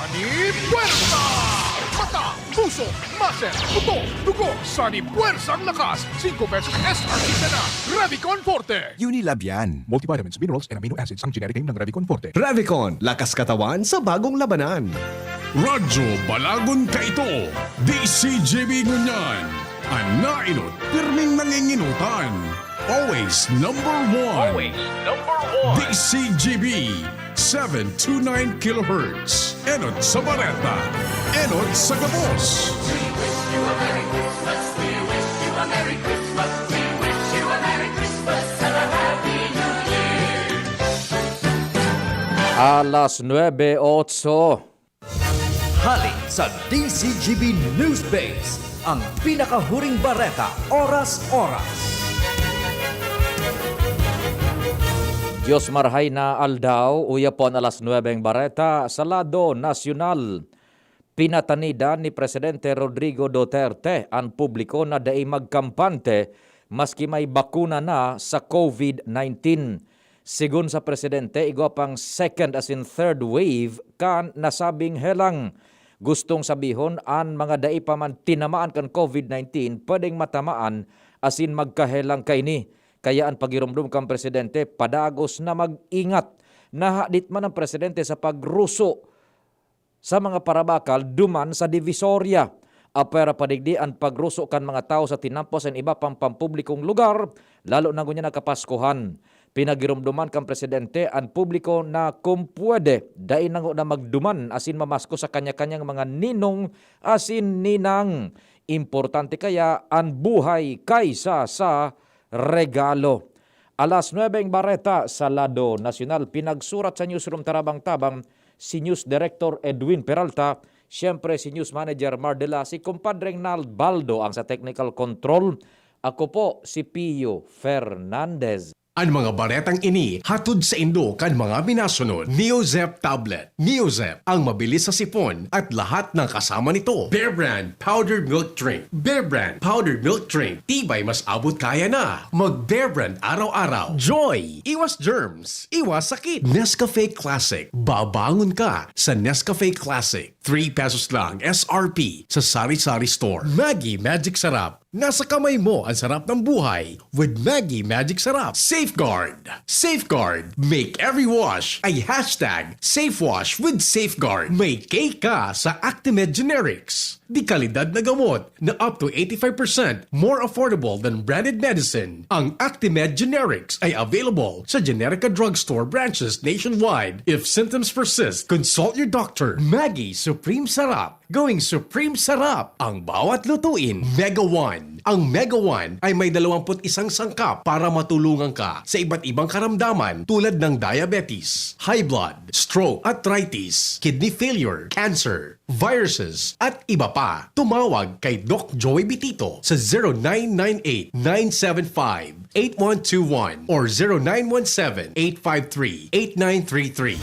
Sunny Puwersa! Mata, puso, muscle, buto, dugo, Sunny Puwersang lakas. 5 pesos SRP na. Revicon Forte. Unilab yan. Multivitamins, minerals, and amino acids ang generic name ng Revicon Forte. Revicon, lakas katawan sa bagong labanan. Radyo Balagon ka ito. DCGB ngunyan. Anainot, pirming nanginginutan. Always number one. Always number 1. DCGB 729 kHz. Enot sa Bareta. Enot sa Gabos. Alas 9:08. Hali sa DCGB Newsbase, ang pinakahuring bareta oras-oras. Diyos marhay na aldaw, uyapon alas 9 bareta sa lado nasyonal. Pinatanida ni Presidente Rodrigo Duterte ang publiko na daay magkampante maski may bakuna na sa COVID-19. Sigun sa Presidente, igwa pang second as in third wave kan nasabing helang. Gustong sabihon ang mga daay pa man tinamaan kan COVID-19 pwedeng matamaan asin magkahelang kaini. Kaya ang pagirumdum kang Presidente, padagos na mag-ingat. Nahadit man ang Presidente sa pagruso sa mga parabakal duman sa Divisoria. Apera padigdi ang pagruso kan mga tao sa tinampos ang iba pang pampublikong lugar, lalo na gunya nakapaskuhan. Pinagirumduman kang Presidente ang publiko na kung pwede, dahil na magduman asin mamasko sa kanya-kanyang mga ninong asin ninang. Importante kaya ang buhay kaysa sa regalo. Alas 9 bareta sa lado nasyonal. Pinagsurat sa Newsroom Tarabang-Tabang si News Director Edwin Peralta, siyempre si News Manager Mardela, si Compadreng Nald Baldo ang sa Technical Control. Ako po si Pio Fernandez. Ang mga baretang ini hatod sa Indo kan mga minasunod. Neozep Tablet. Neozep ang mabilis sa sipon at lahat ng kasama nito. Bear Brand Powdered Milk Drink. Bear Brand Powdered Milk Drink. Tibay mas abot kaya na. Mag Bear Brand araw-araw. Joy! Iwas germs. Iwas sakit. Nescafe Classic. Babangon ka sa Nescafe Classic. 3 pesos lang SRP sa Sari-Sari Store. Maggie Magic Sarap. Nasa kamay mo ang sarap ng buhay with Maggie Magic Sarap. Safeguard. Safeguard. Make every wash ay hashtag SafeWash with Safeguard. May cake ka sa Actimed Generics. Di kalidad na gamot na up to 85% more affordable than branded medicine. Ang Actimed Generics ay available sa Generica Drugstore branches nationwide. If symptoms persist, consult your doctor. Maggie Supreme Sarap. Going Supreme Sarap ang bawat lutuin. Mega One. Ang Mega One ay may 21 sangkap para matulungan ka sa iba't ibang karamdaman tulad ng diabetes, high blood, stroke, arthritis, kidney failure, cancer, viruses, at iba pa. Tumawag kay Doc Joy Bitito sa 0998-975-8121 or 0917-853-8933.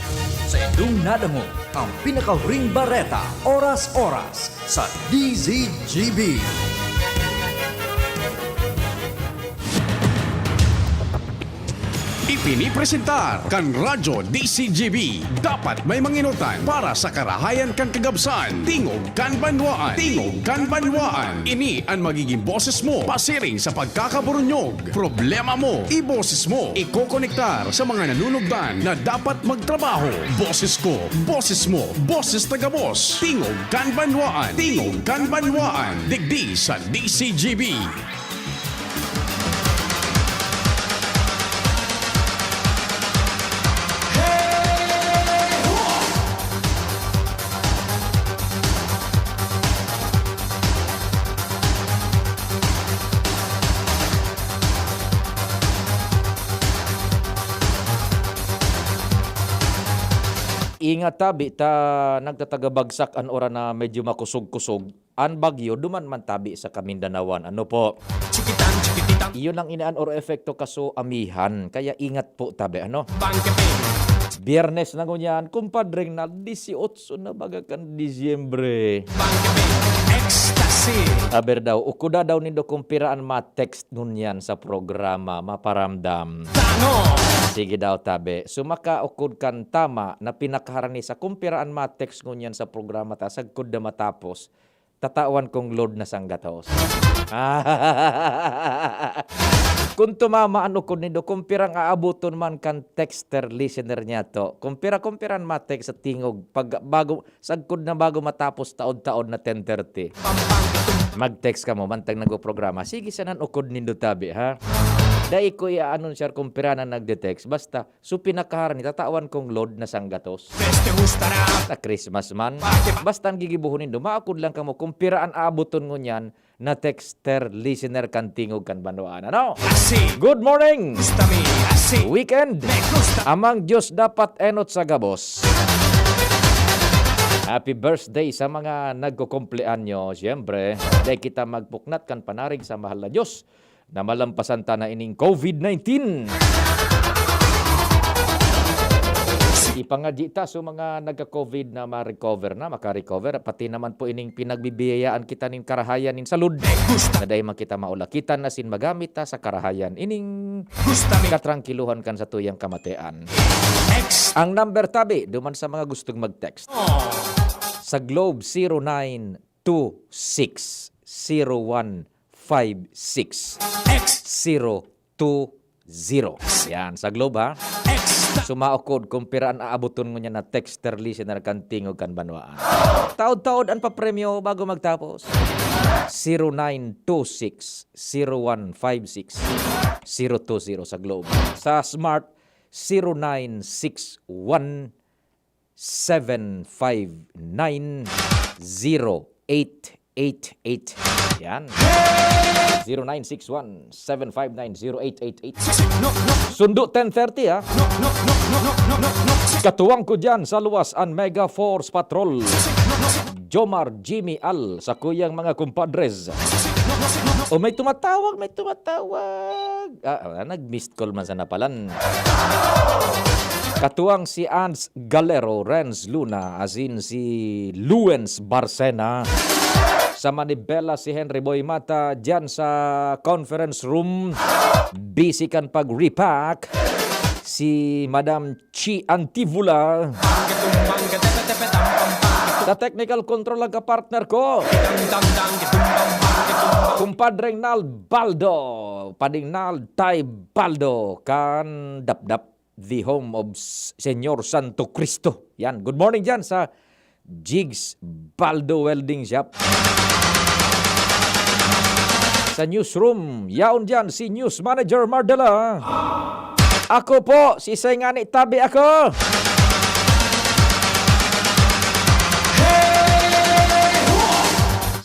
Sa inyong nadamo, ang pinakahuring bareta oras-oras sa DZGB. Ipinipresentar kan Radyo DCGB. Dapat may manginutan para sa karahayan kan kagabsan. Tingog kan banwaan. Tingog kan banwaan. Ini ang magiging boses mo pasiring sa pagkakaburunyog. Problema mo, iboses mo. Ikokonektar sa mga nanunugdan na dapat magtrabaho. Boses ko, boses mo, boses tagabos. Tingog kan banwaan. Tingog kan banwaan. Digdi sa DCGB. Ingat tabi ta nagtatagabagsak an ora na medyo makusog-kusog. An bagyo duman man tabi sa Kamindanawan. Ano po? Iyon lang inaan oro efekto kaso amihan. Kaya ingat po tabi. Ano? Biyernes na ngunyan, kumpadreng na 18 na bagakan Disyembre. Aber daw, ukuda daw nindo kumpiraan ma-text ngunyan sa programa, maparamdam. Sige daw tabi. Sumakaukod kan tama na pinakaharani sa kumpiraan matext ngunyan sa programa ta sagkod na matapos. Tatawan kong load na sanggatos. Kung tumamaan ukod nindo, kumpirang aabuton man kan texter listener niya to. Kumpira-kumpiran matext sa tingog pag bago sagkod na bago matapos taod-taod na 10:30. Mag-text ka mo mantag nagpo-programa. Sige sanan ukod nindo tabi ha. Dai ko i-anunsar kung pira na nagde-text. Basta, so pinakaharani, tatawan kong load na sanggatos. Na Christmas man. Basta ang gigibuhunin do, maakod lang ka mo kung piraan aabuton mo niyan na texter, listener, kan tingog, kan banwaan. Ano? Good morning! Weekend! Amang Diyos dapat enot sa gabos. Happy birthday sa mga nagkukumpleanyo. Siyempre, dahil kita magpuknat kan panarig sa mahal na Diyos na malampasan ta na ining COVID-19. Ipangadji ta so mga nagka-COVID na ma-recover na, maka-recover. Pati naman po ining pinagbibiyayaan kita nin karahayan nin salud. Na dahil man kita maulakitan na sin magamit ta sa karahayan. Ining katrangkiluhan kan sa tuyang kamatean. Ang number tabi, duman sa mga gustong mag-text. Sa Globe 0926 0156 020. Yan, sa Globe ha. Sumaokod kung piraan aabuton mo niya na texter listener kan tingog kan banwaan. Taod-taod ang papremyo bago magtapos. 0926 0156 020 sa Globe. Sa Smart 0961 759 0888. Yan. 0961-759-0888. Sundo 10:30 ha. Katuwang ko dyan sa luwasan Mega Force Patrol. Jomar Jimmy Al sa kuyang mga kumpadres. O may tumatawag. Nag-missed call man sa napalan. Katuwang si Ans Galero, Renz Luna, as in si Luens Barcena. Sa Manibela si Henry Boy Mata dyan sa conference room. Busy kan pag-repack. Si Madam Chi Antivula. Sa technical control ang kapartner ko. Kumpadreng Nal Baldo. Pading Nal Tay Baldo. Kan Dapdap, the home of Senyor Santo Cristo. Yan, good morning dyan sa Jigs Baldo Welding Shop. Sa newsroom, yaon dyan si News Manager Mardela. Ako po, si Sengani tabi ako.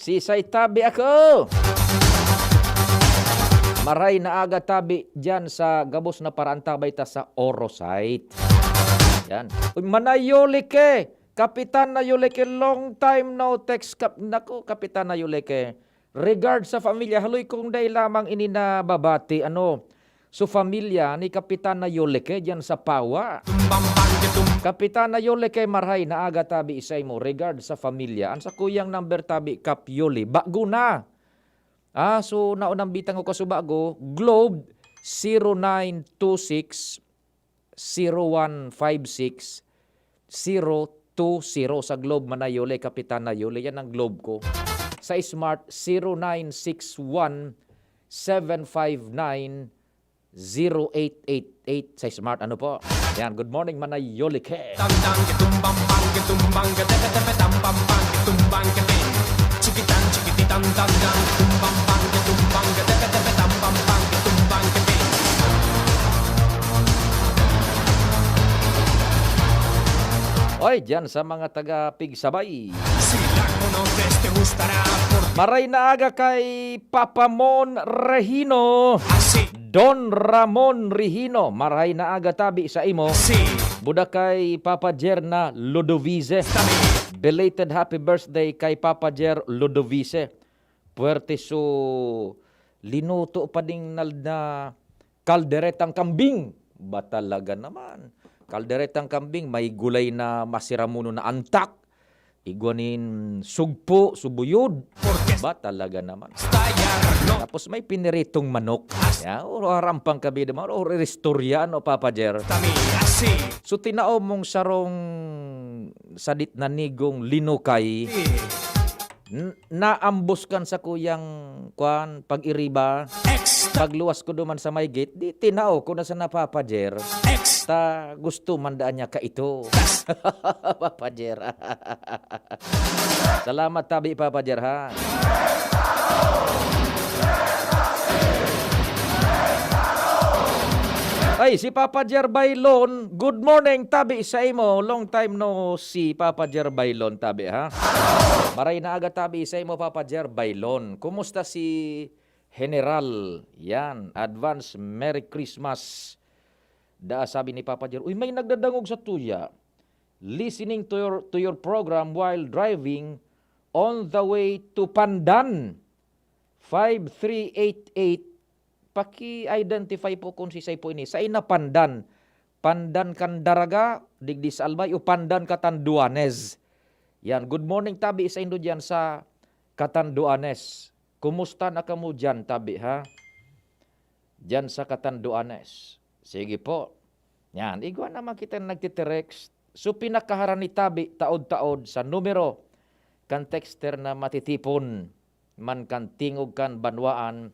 Si Say tabi ako. Maray na aga tabi dyan sa gabos na parantabay ta sa Orosite. Yan. Manayolike. Kapitan na Yuleke, long time no text. Naku, Kapitan na Yuleke. Regard sa familia, haloy kung day lamang ini na babati, so familia ni Kapitan na Yuleke dyan sa Pawa. Kapitan na Yuleke, marhay na aga tabi isay mo. Regard sa familia. Ang sa kuyang number tabi, Kap Yuli. Bago na. So naunang bitang ko kasubago, Globe 0926 0156 020 sa Globe Manayole, Kapitan Nayole. Yan ang Globe ko. Sa Smart 0961 759 0888 sa Smart. Ano po? Yan, good morning Manayole ke. Oy, dyan sa mga taga-Pigsabay. Maray na aga kay Papa Mon Regino. Don Ramon Regino. Maray na aga tabi sa imo. Buda kay Papa Jer na Ludovice. Belated happy birthday kay Papa Jer Ludovice. Puwerte so linuto pa ding na kalderetang kambing. Ba talaga naman. Kalderetang kambing, may gulay na masiramuno na antak. Iguanin sugpo, subuyod. Ba talaga naman. Tapos may piniritong manok. Ya, o harampang kabi naman. O restoryan o Papa Jer. So tinao mong sarong sadit na nigong linukay. Naambuskan sa kuyang kwan pag-iriba. Pagluwas ko duman sa may gate, di tinao ko na sa Papa Jer. Ta gusto mandaan niya ka ito. Papa Jer. Salamat tabi Papa Jer ha. Ay, si Papa Jer Bailon, good morning tabi sa imo. Long time no see Papa Jer Bailon tabi ha. Maray na aga tabi sa imo Papa Jer Bailon. Kumusta si General? Yan, advance Merry Christmas. Da sabi ni Papa Jer, uy may nagdadangog sa tuya. Listening to your program while driving on the way to Pandan. 5388. Paki-identify po kung si say po ini. Sa ina Pandan. Pandan Kandaraga, digdi sa Albay, o Pandan Catanduanes. Yan, good morning tabi sa indo dyan sa Catanduanes. Kumusta na kamo dyan tabi ha? Dyan sa Catanduanes. Sige po. Yan, igwa naman kita nagtiterex. So pinakaharan ni tabi taod-taod sa numero kan texter na matitipon man kan tingog kan banwaan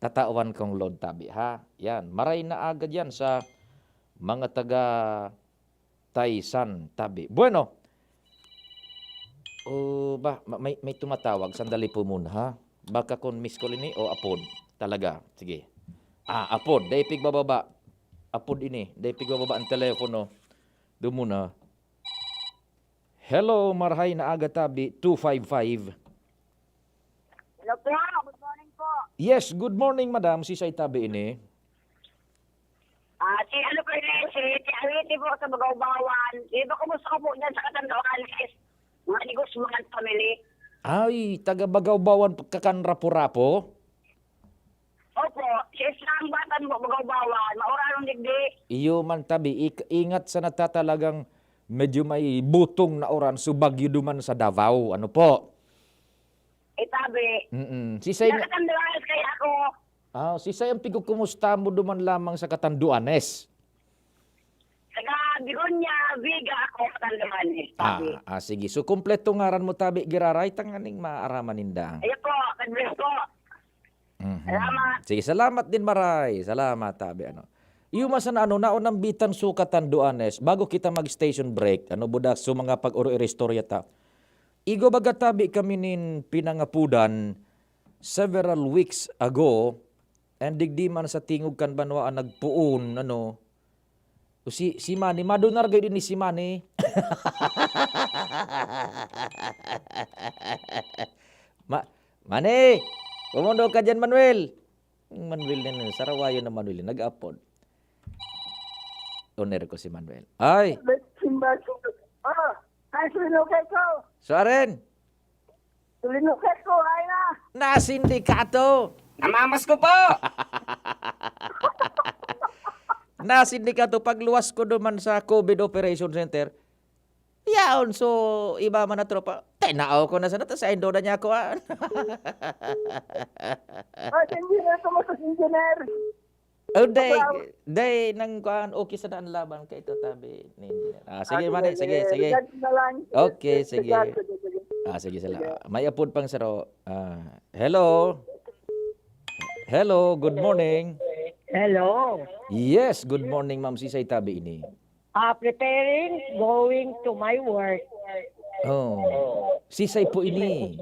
tatawan kong load tabi ha. Yan, maray na agad yan sa mga taga Taysan tabi. Bueno, may tumatawag. Sandali po muna ha. Baka kung miss call ini o apod. Talaga. Sige. Apod. Daipig bababa. Apod ini. Daipig bababa ang telepono. Doon muna. Hello, marhay na aga tabi. 255. Hello po, good morning po. Yes, good morning madam. Si say tabi ini. Si ano po yun, si Awiti po sa Bagawbawan. Iba kumusta ko po dyan sa Katanduan is mga ni Guzman family. Ay, taga Bagawbawan kakan rapo-rapo. Opo, si Islang Batan po Bagawbawan. Mauralong digdi. Iyo man tabi, ingat sa natatalagang medyo may butong na oran subagyo duman sa Davao. Ano po? Itabi. Si say Nakatanduan kaya ako. si say ang pigo kumusta mo duman lamang sa Catanduanes. Taga Bigonya, Viga ako Katanduan is tabi. Sige. So kompleto ngaran mo tabi giraray tanganing maaraman ninda. Ayan po, kadres po. Salamat. Sige, salamat din maray. Salamat tabi ano. Iyo masan ano naon bitan su Catanduanes bago kita mag-station break. Ano budak so mga pag-uro istorya ta. Igo baga tabi kami nin pinangapudan several weeks ago and digdi man sa tingog kan banwaan nagpuon ano. Si Manny, madunar gay din ni si Manny. Manny, kumundo ka dyan, Manuel. Manuel din, sarawayo na Manuel, nag-upload. Oner ko si Manuel. Ay, Ay, sulinukay ko. Suaren, Sulinukay ko, ay na. na sindikato. Namamas ko po. Na sindikato, pagluwas ko duman sa COVID Operation Center, yaon, so iba man na tropa. Tenao ko na sana, sa indo na niya ako. Engineer ko mo sa engineer. Oh, day, nang kuhan, okay sa daan laban kay ito tabi ni engineer. Sige, Manny, sige. Okay, sige. Sige, salamat. May apod pang saro. Hello. Hello, good morning. Hello. Yes, good morning, ma'am. Si say tabi ini. Preparing, going to my work. Oh, si say po ini.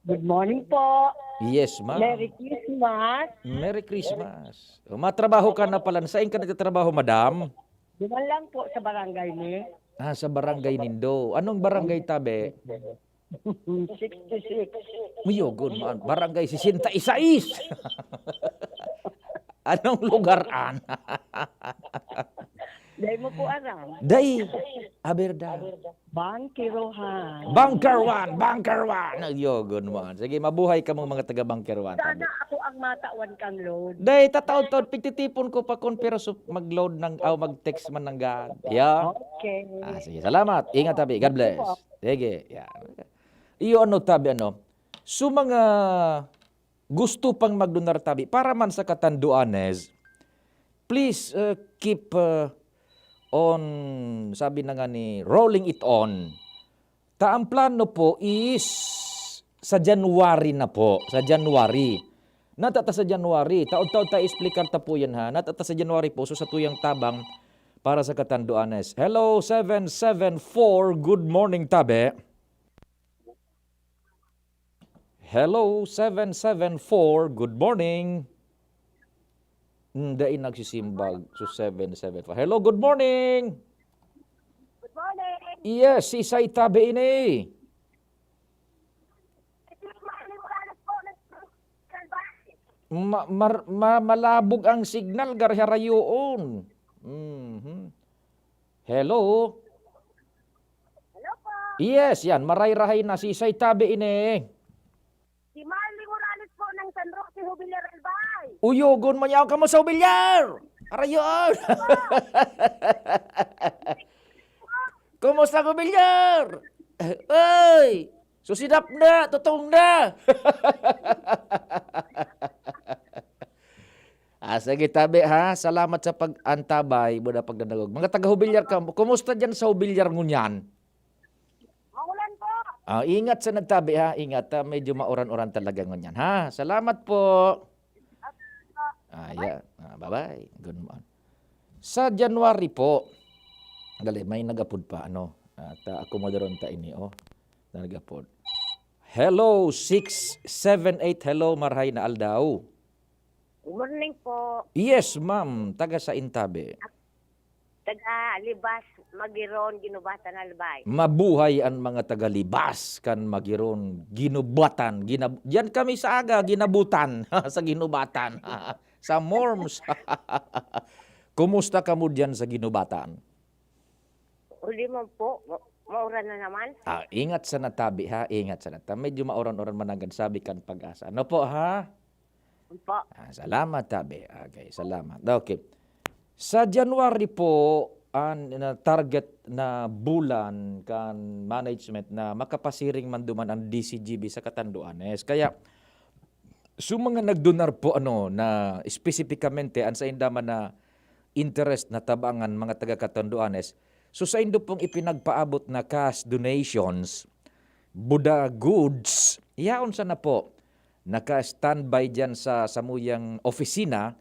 Good morning po. Yes, ma'am. Merry Christmas. Merry Christmas. Matrabaho ka na pala. Saan ka nagtatrabaho, madam? Diyan lang po sa barangay ni. Sa barangay Nindo. Anong barangay tabi? 66. Uyo, good man. Barangay 66. Anong lugaran? Dahil mo po aram. Day, Aberda. Bangkirohan. Bunker 1. Yo, good man. Sige, mabuhay ka mga taga Bunker 1. Sana ako ang matawan kang load. Day, tataon-taon, pititipon ko pa kon pero mag-load ng, mag-text man ng God. Yeah. Okay. Sige, salamat. Ingat tabi. God bless. Sige. Yeah. Iyo ano tabi ano. So mga gusto pang magdonar tabi para man sa Catanduanes, please keep on, sabi na nga ni, rolling it on. Ang plano po is sa January na po, sa January. Natata sa January, taon-taon tayo explicar ta po yan ha. Natata sa January po, so sa tuyang tabang para sa Catanduanes. Hello, 774, good morning tabi. Hello, 774, good morning. Hindi nagsisimbag, so 774. Hello, good morning. Good morning. Yes, si Isay tabi ini. Malabog ang signal garharayoon. Hello. Hello po. Yes, yan, maray-rahay na si Isay tabi ini. Si Marley Morales po ng San Roque, Jubilar Albay. Uyogon man yaw ka mo sa bilyar. Arayoon. Kumusta ko bilyar? Oy, susidap na, tutong na. Sige tabi ha, salamat sa pag-antabay, buda pagdadagog. Mga taga-hubilyar ka, kumusta dyan sa hubilyar ngunyan? Maulan po. Ingat sa nagtabi ha, ingat. Medyo mauran-uran talaga ngunyan ha. Salamat po. Yeah. Bye-bye. Good morning. Sa January po, dali, may nagapod pa, at ako mo daron ta ini, nagapod. Hello, 678, hello, marhay na aldaw. Good morning po. Yes, ma'am, taga sa Intabe. Taga Libas, Magiron, Ginubatan, Albay. Mabuhay ang mga taga-libas kan Magiron, ginubatan. Diyan kami sa aga, ginabutan sa ginubatan. Sa Morms. Kumusta ka mo diyan sa ginubatan? Uli mo po, mauran na naman. Ingat sa natabi ha, ingat sa natabi. Medyo mauran-uran managad sabi kan pag-asa. Ano po ha? Po. Salamat tabi. Okay, salamat. Okay. Sa January po, ang target na bulan kan management na makapasiring man duman ang DCGB sa Catanduanes. Kaya mga nagdonar po na espesipikamente ang sa indaman na interest na tabangan mga taga Catanduanes. So sa indo pong ipinagpaabot na cash donations, Buda goods, iyaon sa na po, naka-standby dyan sa samuyang opisina,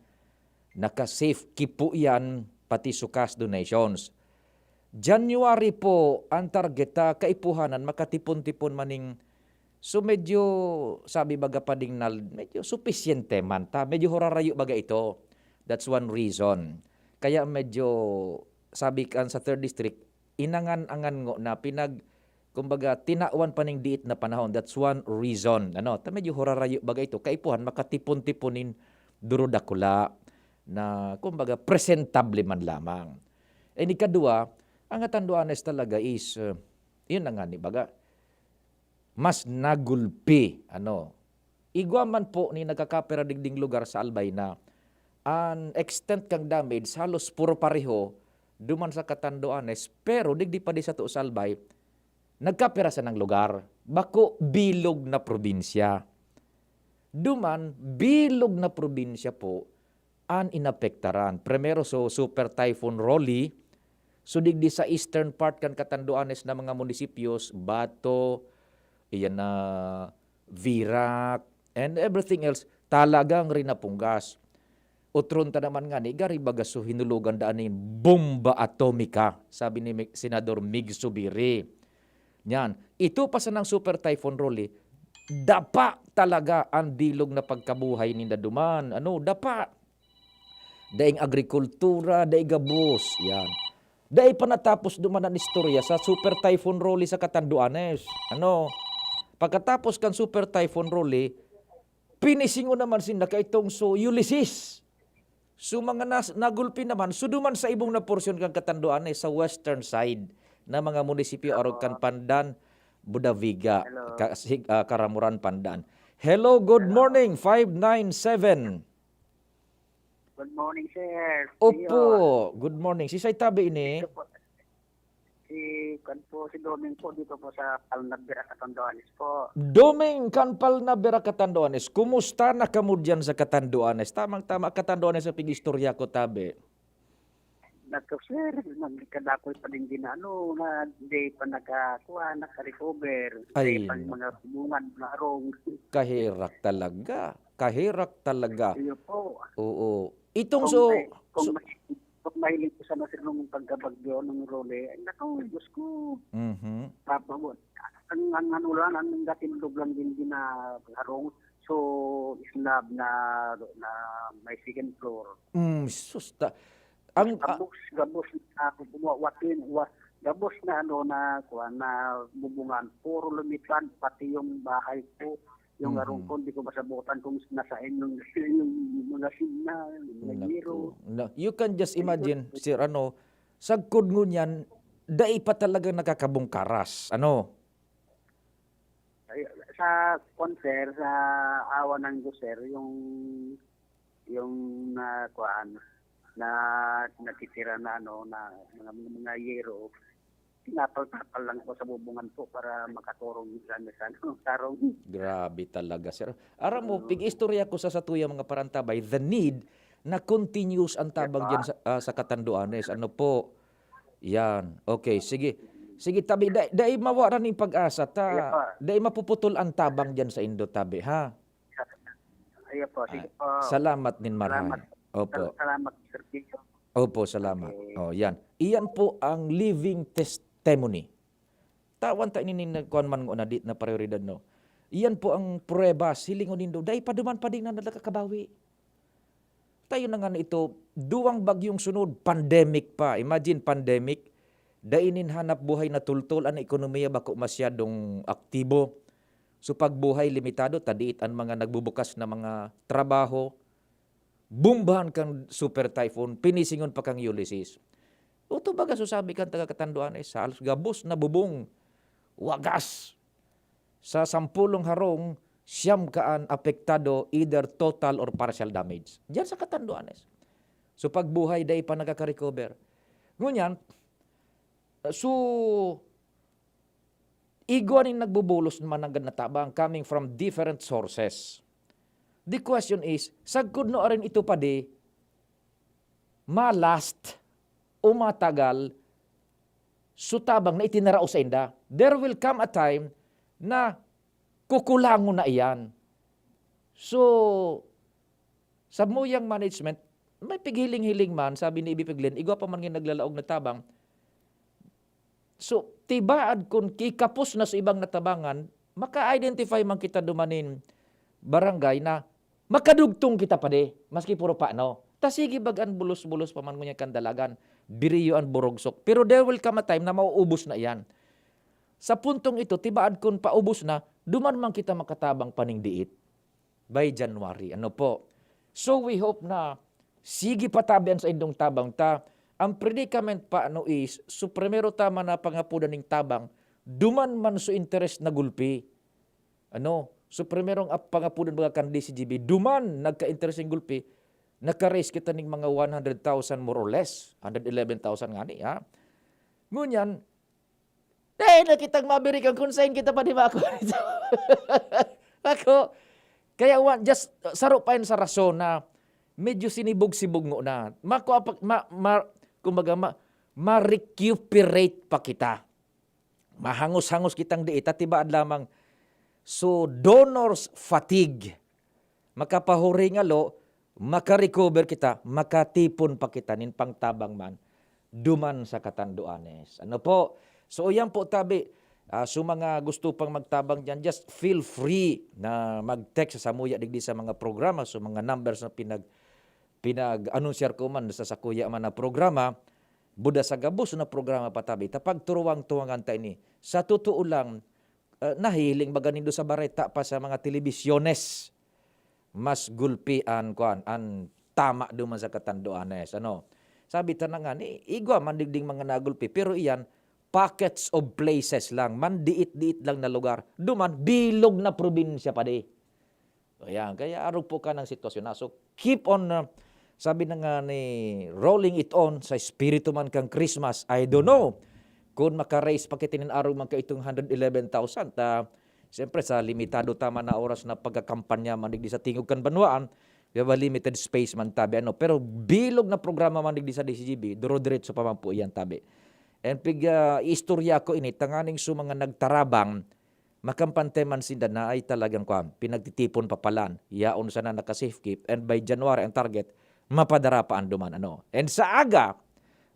naka-safe keep po yan pati sa cash donations. January po ang target kaipuhanan makatipon-tipon maning so medyo sabi baga pa ding medyo sufficiente man ta, medyo horarayo baga ito. That's one reason. Kaya medyo sabi kan sa 3rd district inangan-angan ngo na kumbaga tinawan pa ning diit na panahon. That's one reason. Ta medyo horarayo baga ito kaipuhan makatipon-tiponin durudakula na kumbaga presentable man lamang. Ni kadua, ang Catanduanes talaga is yun na nga ni baga mas nagulpi. Igwa man po ni nagkakapera digding lugar sa Albay na ang extent kang damage halos puro pareho duman sa Catanduanes pero digdi pa di sa tuos Albay nagkapera sa ng lugar. Bako bilog na probinsya. Duman bilog na probinsya po ang inapektaran. Primero so Super Typhoon Rolly, so digdi sa eastern part kan Catanduanes na mga munisipios, Bato, iyan na Virac, and everything else, talagang rin napunggas. Utron ta naman nga ni, gari baga so hinulugan daanin bomba atomika, sabi ni Senador Mig Subiri. Yan, ito pa sa ng Super Typhoon Rolly, dapa talaga ang bilog na pagkabuhay ni Daduman. Dapa. Daing agrikultura, daing gabos. Yan. Daing panatapos duman ang istorya sa Super Typhoon Rolly sa Catanduanes. Pagkatapos kan Super Typhoon Rolly, pinisingo naman sila kaitong so Ulysses. So mga nagulpi naman, so duman sa ibong na porsyon kang Catanduanes sa western side na mga munisipyo arog kan Pandan, Budaviga, Karamuran, Pandan. Hello, good morning, 597. Good morning, sir. Opo, good morning. Si Say tabi ini. Si Doming po dito po sa Palnabira, Catanduanes po. Doming Kanpal na Bera Catanduanes, kumusta na kamo dyan sa Catanduanes? Tamang-tama Catanduanes sa pigistorya ko tabi. Sir, nagkadakoy pa din din na day pa naka-recover. Ay, Day pa mga bungan na arong. Kahirak talaga. Kahirak talaga. Iyo po. Oo. Itong so... Kung mahilig ko sa nasirong pagkabagyo ng role, ay naku, Diyos ko. Mhm. Papabot. Ang ano lang, ang gatindog lang din na harong. So, slab na may second floor. Susta. Ang Gabos na watin, gabos na na bubungan. Puro lumitan, pati yung bahay ko. Yung harong ko, hindi ko masabutan kung nasaan yung mga sina, yung giro. No, you can just imagine, sir, sagkod ngun yan, dai pa talaga nakakabungkaras. Sa concert, sa awa ng Diyos, sir, yung na natitira na na mga yero, tinapal-tapal lang ko sa bubungan po para makaturong sa tarong. Grabe talaga, sir. Aram mo, pig-istorya ko sa satuya mga parantabay, the need na continuous ang tabang dyan sa Catanduanes. Ano po? Yan. Okay, sige. Sige, tabi. Dai mawaran ng pag-asa. Dai mapuputol ang tabang dyan sa Indo, tabi, ha? Ayan po, sige po. Salamat din, Maray. Salamat. Opo. Salamat, Sir Kiko. Opo, salamat. Okay. Oh, yan. Iyan po ang living testimony. Tawan ta ini nagkuan man na dit na prioridad no. Iyan po ang prueba silingon nindo dai paduman pa din na nakakabawi. Tayo na nga ito duwang bagyong sunod pandemic pa. Imagine pandemic dainin hanap buhay na tultol ang ekonomiya bako masyadong aktibo. So pagbuhay limitado tadiit ang mga nagbubukas na mga trabaho. Bumbahan kang super typhoon, pinisingon pa kang Ulysses. Uto baga susabi kang taga Catanduanes, sa gabos na bubong, wagas. Sa 10 harong, 9 kaan apektado either total or partial damage. Diyan sa Catanduanes. So pagbuhay day pa nagkaka-recover. Ngunyan, so igwanin nagbubulos naman ng natabang coming from different sources. The question is, sagkod no rin ito pa di, malast o matagal, sutabang na itinarao sa inda. There will come a time na kukulango na iyan. So, sa muyang management, may pighiling-hiling man, sabi ni Ibi Piglin, igwa pa man nga naglalaog na tabang. So, tibaad kung kikapos na sa ibang natabangan, maka-identify man kita dumanin barangay na makadugtong kita pa de, maski puro paano. Ta sige bagan bulos-bulos pa man ngunya kandalagan, biriyo ang burogsok. Pero there will come a time na mauubos na iyan. Sa puntong ito, tibaad kung paubos na, duman man kita makatabang paning diit by January. Ano po? So we hope na sige patabian sa indong tabang ta. Ang predicament pa is, so primero tama na pangapunan ng tabang, duman man so interest na gulpi. So primerong pangapunan mga kan DCGB, duman nagka-interest ng gulpi, naka-raise kita ng mga 100,000 more or less, 111,000 nga ni, ha? Ngunyan, nakitang mabirikan consign kita pa di ba ako? Ako, kaya just saro pa yun sa rason na medyo sinibog-sibog ngo na. Ma-recuperate pa kita. Mahangos-hangos kitang diit at tibaad lamang. So, donor's fatigue. Makapahuri nga lo, makarecover kita, makatipon pa kita, nin pangtabang man, duman sa Catanduanes. Ano po? So, yan po tabi. So, mga gusto pang magtabang dyan, just feel free na mag-text sa Samuya digdi sa mga programa. So, mga numbers na pinag-anunsiyar ko man sa sakuya man na programa, buda sa gabos na programa patabi. Tapag turuwang-tuwangan tayo ni. Sa totoo lang, nahiling baga nindo sa bareta pa sa mga telebisyones. Mas gulpian kuan an tama duman sa Catanduanes. Sabi ta na nga ni igwa man digding mga nagulpi pero iyan pockets of places lang, man diit-diit lang na lugar. Duman bilog na probinsya pa di. Ayan, kaya arog po ka ng sitwasyon na. So keep on sabi na nga ni rolling it on sa espiritu man kang Christmas. I don't know. Kung maka-raise pa kitinin araw man ka itong 111,000, siyempre sa limitado tama na oras na pagkakampanya manigdi sa tingog kan banwaan, kaya limited space man tabi. Pero bilog na programa manigdi sa DCGB, duro-diretso pa man po iyan tabi. And istorya ko ini, tanganing su mga nagtarabang, makampante man sinda na ay talagang pinagtitipon papalan, yaon sana naka-safe keep, and by January ang target, mapadara pa ang duman. And sa aga,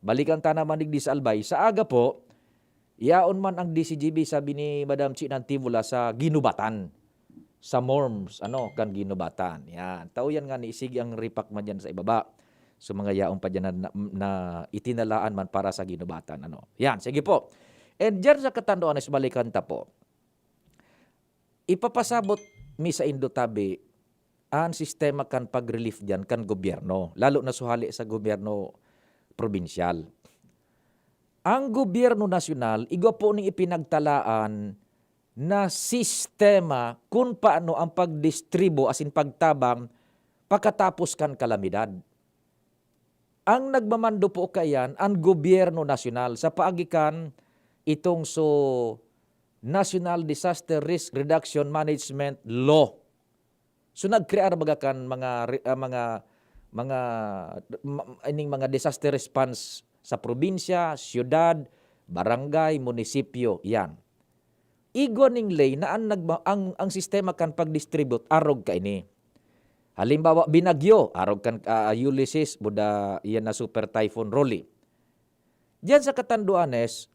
balikan ta na manigdi sa Albay, sa aga po, yaon man ang DCGB, sabi ni Madam Chi Nantibula, sa ginubatan, sa Morms, kan ginubatan. Yan, tao yan nga ni isig ang ripak man dyan sa ibaba. So mga yaong pa dyan na itinalaan man para sa ginubatan. Yan, sige po. And dyan sa katanduan, balikan ta po, ipapasabot mi sa Indotabi ang sistema kan pag-relief dyan kan gobyerno, lalo na suhali sa gobyerno probinsyal. Ang gobyerno nasyonal, igwa po ning ipinagtalaan na sistema kung paano ang pagdistribo as in pagtabang pagkatapos kan kalamidad. Ang nagmamando po kayan ang gobyerno nasyonal sa paagikan itong National Disaster Risk Reduction Management Law. So nagkrear bagakan mga disaster response sa probinsya, siyudad, barangay, munisipyo, yan. Igo ning lay na ang sistema kan pagdistribute arog ka ini. Halimbawa binagyo, arog kan Ulysses, buda iyan na super typhoon Rolly. Diyan sa Katanduanes,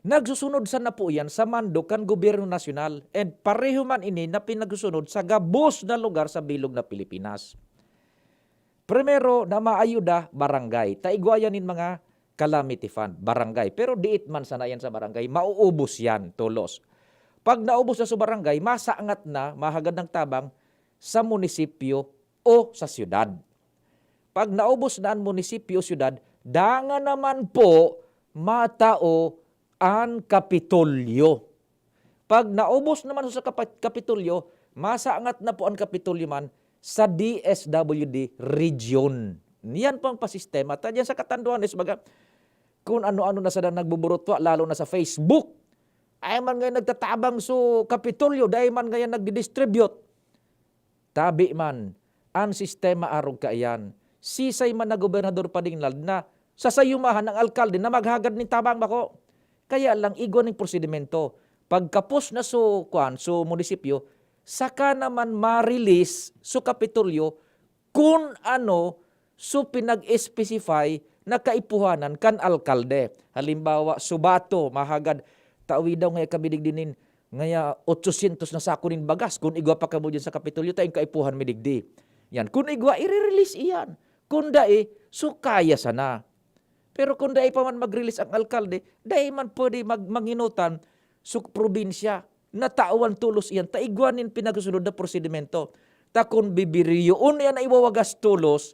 nagsusunod sana po yan sa mando kan gobyerno nasyonal, and pareho man ini na pinagsusunod sa gabos na lugar sa bilog na Pilipinas. Primero na maayuda, barangay. Taigwayanin mga calamity fund, barangay. Pero diit man sana yan sa barangay, mauubos yan, tulos. Pag naubos na sa barangay, masaangat na, mahagad ng tabang sa munisipyo o sa siyudad. Pag naubos na ang munisipyo o siyudad, danga naman po matao ang Kapitolyo. Pag naubos naman sa Kapitolyo, masaangat na po ang Kapitolyo man sa DSWD region. Yan po ang pasistema. Tadyan sa Katanduanes, kung ano-ano na sa nagbuburotwa, lalo na sa Facebook, ay man ngayon nagtatabang so Kapitolyo, dahil man ngayon nagdidistribute. Tabi man, ang sistema arog kaayan, sisay man na gobernador padinglad na sasayumahan ng alkalde na maghagad ni tabang bako. Kaya lang igo ng prosedimento. Pagkapos na so munisipyo, saka naman ma-release so Kapitolyo kung ano so pinag-specify na kaipuhanan kan alkalde. Halimbawa, Subato, mahagad, tawi daw nga kabidig dinin, ngaya 800 na sako nin bagas, kung igwa pa ka mo dyan sa Kapitolyo, tayong kaipuhan midigdi. Yan, kung igwa, i-release iyan. Kung dae, so kaya sana. Pero kung dae pa man mag-release ang alkalde, dae man pwede manginutan sa probinsya na tauan tulos iyan, taigwanin pinagsunod na prosedimento. Ta kung bibiriyoon yan na iwawagas tulos,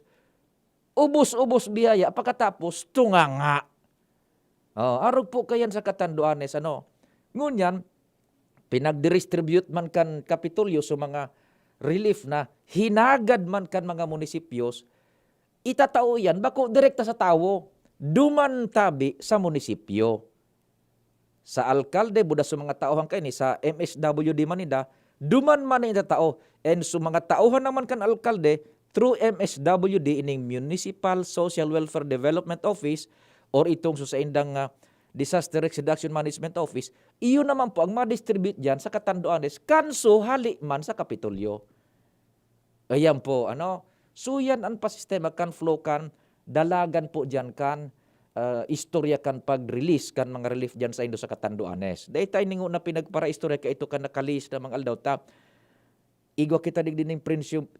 ubos-ubos biyaya, pagkatapos tunganga. Arog po kayan sa Katanduanes, ngunyan, pinagdistribute man kan Kapitolyo sa mga relief na hinagad man kan mga munisipyos, itatao yan, bako direkta sa tawo, duman tabi sa munisipyo. Sa alkalde, buda sa mga tauhan kayo sa MSWD Manida, duman man na tao. And sa mga tauhan naman kan alkalde, through MSWD, ining Municipal Social Welfare Development Office, or itong sa indang Disaster Risk Reduction Management Office, iyon naman po ang ma-distribute dyan sa Katanduanes, kanso hali man sa Kapitolyo. Ayan po, So yan ang pasistema kan flow kan, dalagan po dyan kan, istorya kan pag-release kan mga relief dyan sa Indo sa Katanduanes. Dahil tayo ningo na pinagpara-istorya ka ito kan nakalis na mga aldaw ta. Igwa kita din ng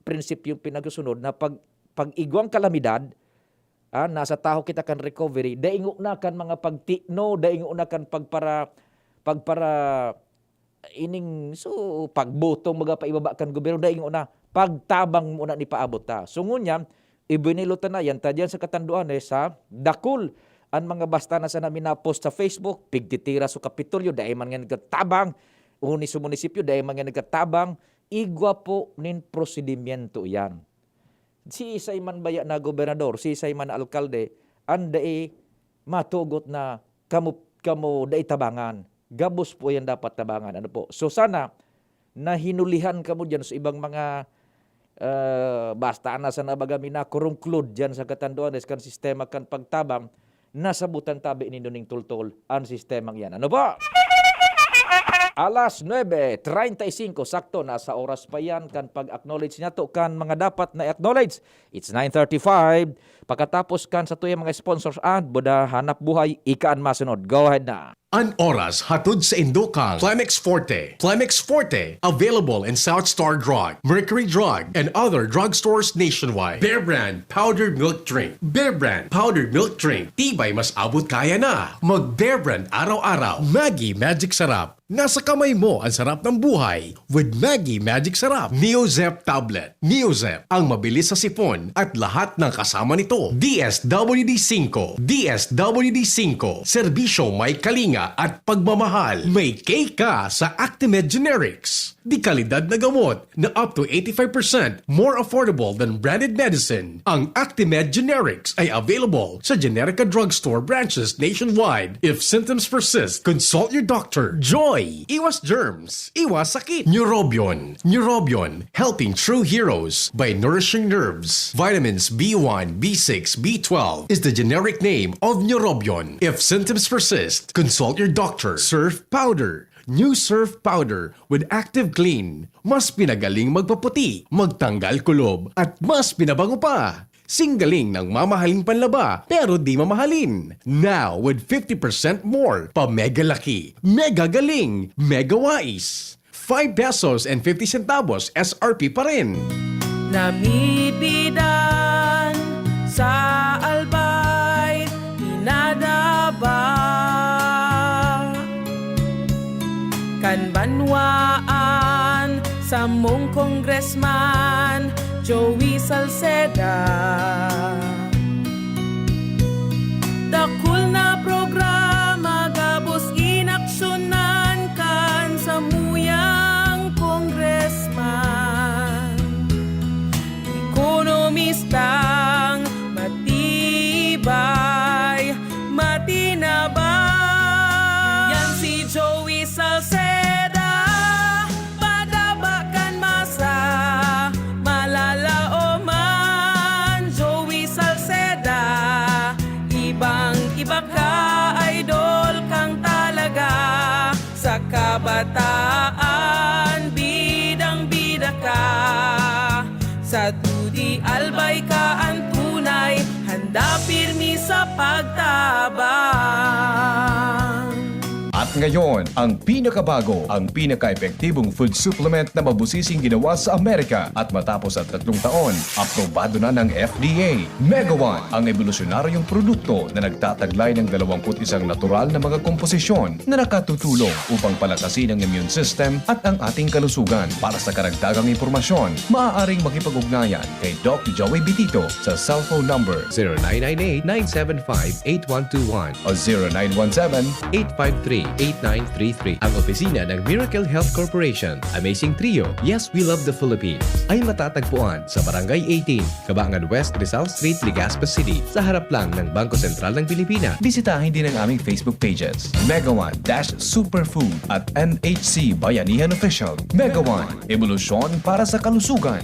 prinsipyo pinagsusunod na pag igwang kalamidad, nasa taho kita kan recovery, daingo na kan mga pagtikno, daingo na kan pagpara ining pagbutong mga paibaba kan gobyerno, daingo na pagtabang muna ni paabot ta. So ngunya, ibinilutan na yan, tadyan sa Katanduanes sa dakul ang mga basta na sa namin na-post sa Facebook, pigtitira sa Kapitolyo, dahil man nga nagkatabang, uni sa munisipyo, dahil man nga nagkatabang, igwa po nin prosedimento yan. Si isay man baya na gobernador, si isay man na alkalde, anday matugot na ka mo da itabangan. Gabos po yan dapat tabangan. Ano po? So sana nahinulihan ka mo dyan sa ibang mga basta na sa nabagami na kurungklud dyan sa katanduan kan sistema kan pagtabang nasabutan tabi ni Nuning Tultol ang sistemang yan. Ano ba? Alas 9:35, sakto nasa oras pa yan kan pag-acknowledge niya to kan mga dapat na acknowledge. It's 9:35. Pagkatapos kan sa tuyang mga sponsors ad, boda hanap buhay, ikaan masunod. Go ahead na. An oras hatod sa Indokang Climex Forte. Climex Forte, available in South Star Drug, Mercury Drug, and other drugstores nationwide. Bear Brand Powdered Milk Drink. Bear Brand Powdered Milk Drink. Tibay mas abot kaya na. Mag Bear Brand araw-araw. Maggie Magic Sarap. Nasa kamay mo ang sarap ng buhay with Maggie Magic Sarap. Neozep Tablet. Neozep, ang mabilis sa sipon at lahat ng kasama nito. DSWD5. DSWD5. Serbisyo may kalinga at pagmamahal. May cake ka sa Actimed Generics. Di kalidad na gamot na up to 85% more affordable than branded medicine. Ang Actimed Generics ay available sa Generica Drugstore branches nationwide. If symptoms persist, consult your doctor. Joy! Iwas germs. Iwas sakit. Neurobion. Neurobion. Helping true heroes by nourishing nerves. Vitamins B1, B6, B12 is the generic name of Neurobion. If symptoms persist, consult your doctor. Surf Powder. New Surf Powder with Active Clean. Mas pinagaling magpaputi, magtanggal kulob, at mas pinabango pa. Singgaling ng mamahaling panlaba pero di mamahalin. Now with 50% more pa mega laki, mega galing, mega wais. 5 pesos and 50 centavos SRP pa rin. Namibidan sa albay, inadaba kan banwaan sa mong congressman Joey Salceda. Dakul na programa gabos inaksyonan kan sa muyang congressman. Ekonomistang matibay, matinabay. Yan si Joey Salceda. Padabakan masa, malala o man. Joey Salceda, ibang-iba ka, idol kang talaga. Sa kabataan, bidang-bida ka. Sa tudi albay ka ang tunay, handa pirmi sa pagtabang. At ngayon, ang pinakabago, ang pinaka-epektibong food supplement na mabusising ginawa sa Amerika at matapos ang 3 taon, aprobado na ng FDA. Mega One, ang evolusyonaryong produkto na nagtataglay ng 21 natural na mga komposisyon na nakatutulong upang palakasin ang immune system at ang ating kalusugan. Para sa karagdagang impormasyon, maaaring makipag-ugnayan kay Doc Joey Bitito sa cellphone number 0998-975-8121 o 0917 853-8933. Ang opisina ng Miracle Health Corporation, Amazing Trio, Yes We Love the Philippines, ay matatagpuan sa Barangay 18, Cabangan West, Rizal Street, Legazpi City, sa harap lang ng Bangko Sentral ng Pilipinas. Bisitahin din ang aming Facebook pages, Mega One Superfood at NHC Bayanihan Official. Mega One, evolusyon para sa kalusugan.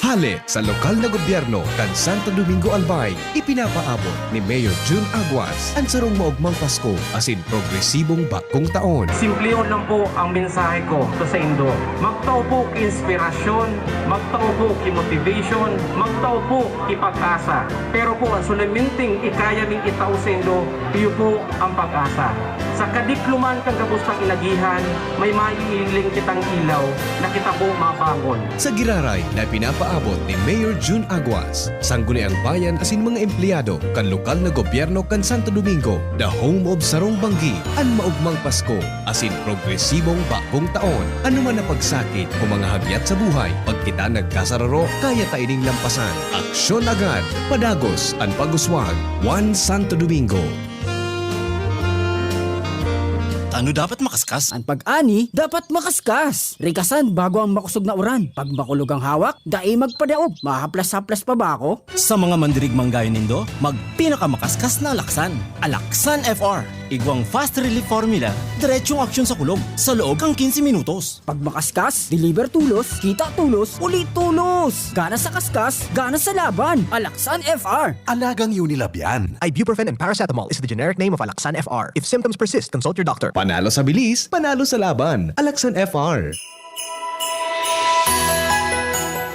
Hali sa lokal na gobyerno kan Santo Domingo Albay, ipinapaabot ni Mayor June Aguas ang sarong maugmang Pasko asin progresibong bagong taon. Simplihon lang po ang mensahe ko to sa Indo. Magtao po ki inspirasyon, magtao po ki motivation, magtao po ki pag-asa. Pero po ang sulaminting ikaya ming itao sa Indo, iyo po ang pag-asa. Sa kadikluman kang kabustang inagihan, may maiiling kitang ilaw na kita po mabangon. Sa Giraray na pinapaabot ni Mayor June Aguas, sangguniang bayan asin mga empleyado kan lokal na gobyerno kan Santo Domingo, the home of Sarong Banggi, ang maugmang Pasko, asin progresibong bagong taon. Ano man na pagsakit o mga hagyat sa buhay, pag kita nagkasararo, kaya taining lampasan. Aksyon agad, padagos, ang paguswag, One Santo Domingo. Ano dapat makaskas? Ang pag-ani, dapat makaskas. Rikasan bago ang makusog na uran. Pag makulog ang hawak, dai magpadaog. Mahaplas-haplas pa ba ako? Sa mga mandirigmang gaya nindo, magpinakamakaskas na alaksan. Alaksan FR. Igwang fast relief formula, diretsong aksyon sa kulog sa loob ng 15 minutos. Pag makaskas, deliver tulos, kita tulos, ulit tulos. Gana sa kaskas, gana sa laban. Alaksan FR. Alagang Unilab yan. Ibuprofen and paracetamol is the generic name of Alaxan FR. If symptoms persist, consult your doctor. Panalo sa bilis, panalo sa laban. Alaksan FR.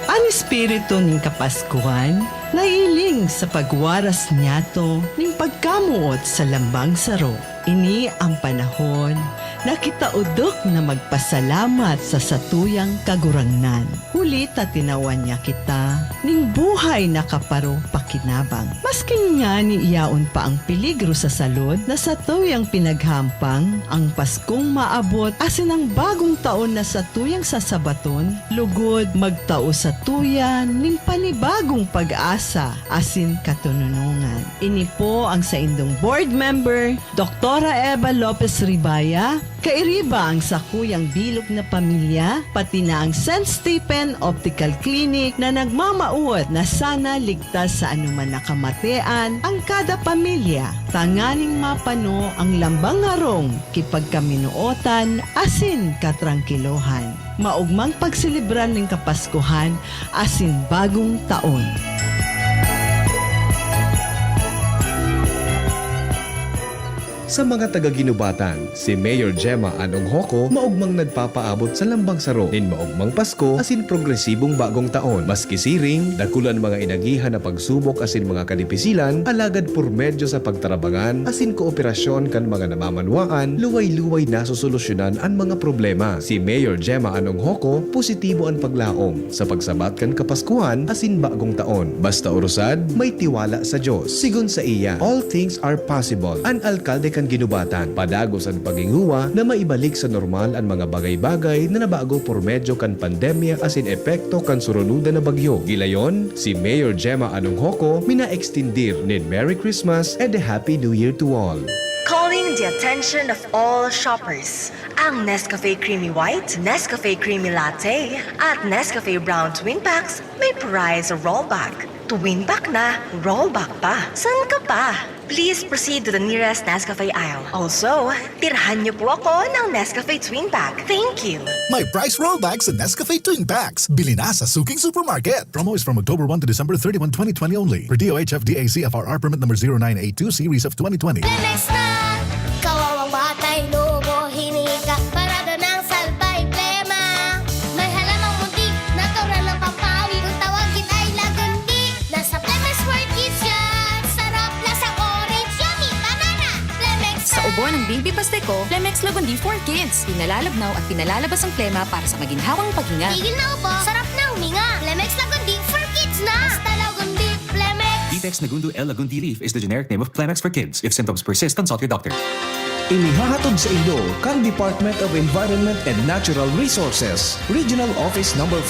Ang espiritu ng Kapaskuhan, nailing sa pagwaras niyato ng pagkamuot sa lambang saro. Ini ang panahon na kita udok na magpasalamat sa satuyang kagurangnan. Huli tinawan niya kita, ning buhay na kaparo pakinabang. Masking nga ni iyaon pa ang peligro sa salud na satuyang pinaghampang, ang Paskong maabot asin ang bagong taon na satuyang sasabaton, lugod magtao sa tuyan ning panibagong pag-asa asin katununungan. Ini po ang sa indong board member, Dr. Eva Lopez Ribaya, kairiba ang sakuyang bilog na pamilya, pati na ang St. Stephen Optical Clinic na nagmamauot na sana ligtas sa anuman nakamatean ang kada pamilya. Tanganing mapano ang lambang harong kipagkaminuotan asin katrangkilohan. Maugmang pagselebran ng Kapaskuhan asin bagong taon. Sa mga taga-ginubatan, si Mayor Gemma Anong Hoko maugmang nagpapaabot sa lambang saro nin maugmang Pasko asin progresibong bagong taon. Maski siring, dakulan mga inagihan na pagsubok asin mga kadipisilan, alagad por medyo sa pagtarabangan asin kooperasyon kan mga namamanwaan, luway-luway na sosolusyonan ang mga problema. Si Mayor Gemma Anong Hoko, positibo ang paglaom sa pagsabat kan Kapaskuhan asin bagong taon. Basta urusad, may tiwala sa Diyos. Sigun sa iya, all things are possible. An alkalde kan ginubatan, padagos ang paghinguwa na maibalik sa normal ang mga bagay-bagay na nabago por medyo kan pandemya asin epekto kan surunudan na bagyo. Gilayon, si Mayor Gemma Anong Hoko mina-extindir nin Merry Christmas and a Happy New Year to all. Calling the attention of all shoppers. Ang Nescafe Creamy White, Nescafe Creamy Latte, at Nescafe Brown Twin Packs may prize rollback. Twin pack na, rollback pa. San ka pa? Please proceed to the nearest Nescafe aisle. Also, tirhan niyo po ako ng Nescafe Twin Pack. Thank you. May price rollbacks sa Nescafe Twin Packs. Bili na sa Suking Supermarket. Promo is from October 1 to December 31, 2020 only. Per DOH FDA CFRR permit number 0982 series of 2020. Lemex na! Kawawang batay, lobo, hinika, parada ng salbay, plema. May halamang muntik, natural ng pampawi, kung tawagin ay lagundi. Nasa Lemex for Kids yan! Sarap na sa orange, yummy, banana! Lemex na! Sa ubo ng Baby Pasteco, Lemex Lagundi for Kids. Pinalalabnaw at pinalalabas ang plema para sa maginhawang paghinga. Tigil na ubo, sarap na huminga. Lemex Lagundi for Kids na! Basta Lagundi, Lemex! Detex Nagundo L. Lagundi Leaf is the generic name of Plemex for kids. If symptoms persist, consult your doctor. Inihahatod sa inyo kang Department of Environment and Natural Resources, Regional Office No. 5,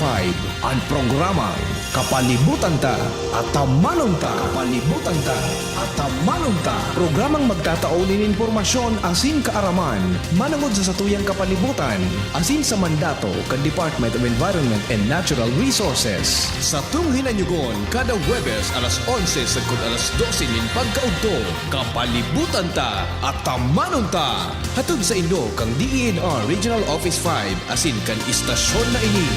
ang programa Kapalibutan Ta at Tamanong Ta. Kapalibutan Ta at Tamanong Ta. Programang magtataon ng impormasyon asin kaaraman, manangod sa satuyang kapalibutan, asin sa mandato kan Department of Environment and Natural Resources. Sa tunghinanyugon, kada Huwebes alas 11 sa alas 12 nin pagkaugto, Kapalibutan Ta at Tamanong Ta. Hatod sa Indo kang DENR Regional Office 5 asin kan istasyon na ini.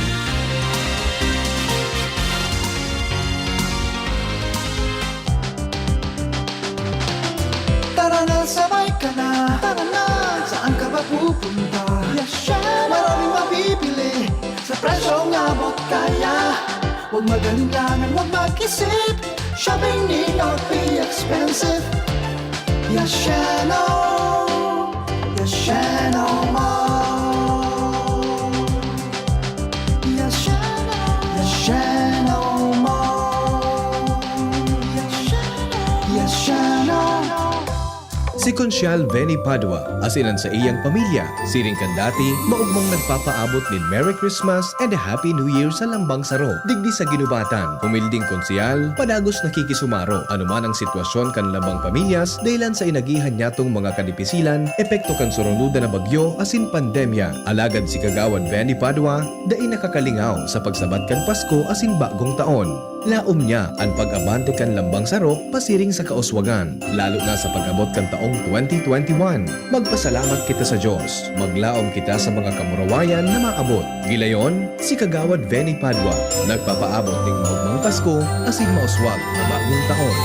Tara na, sabay ka na. Tara na, saan ka ba pupunta? Yashan, maraming mabibili sa presyong abot kaya. Huwag magalinlangan, huwag mag-isip. Shopping need not be expensive. Yashano, Yashano Mall. Yashano, Yashano Mall. Yashano. Si Consial Benny Padua, asinan sa iyang pamilya, siring kan dati, maugmang nagpapaabot ni Merry Christmas and a Happy New Year sa lambang saro. Digdi sa ginubatan, humilding konsyal, padagos nakikisumaro, anuman ang sitwasyon kan lambang pamilyas, dahilan sa inagihan niyatong mga kadipisilan, epekto kan surunudan na bagyo, asin pandemya. Alagad si Kagawad Benny Padua, dai nakakalingaw sa pagsabat kan Pasko asin bagong taon. Laom niya ang pag-abante kan lambang saro pasiring sa kauswagan, lalo na sa pag-abot kan taong 2021. Magpasalamat kita sa Diyos. Maglaom kita sa mga kamurawayan na maabot. Gilayon, si Kagawad Veni Padua. Nagpapaabot ng maugmang Pasko asin mauswag na bagong taon.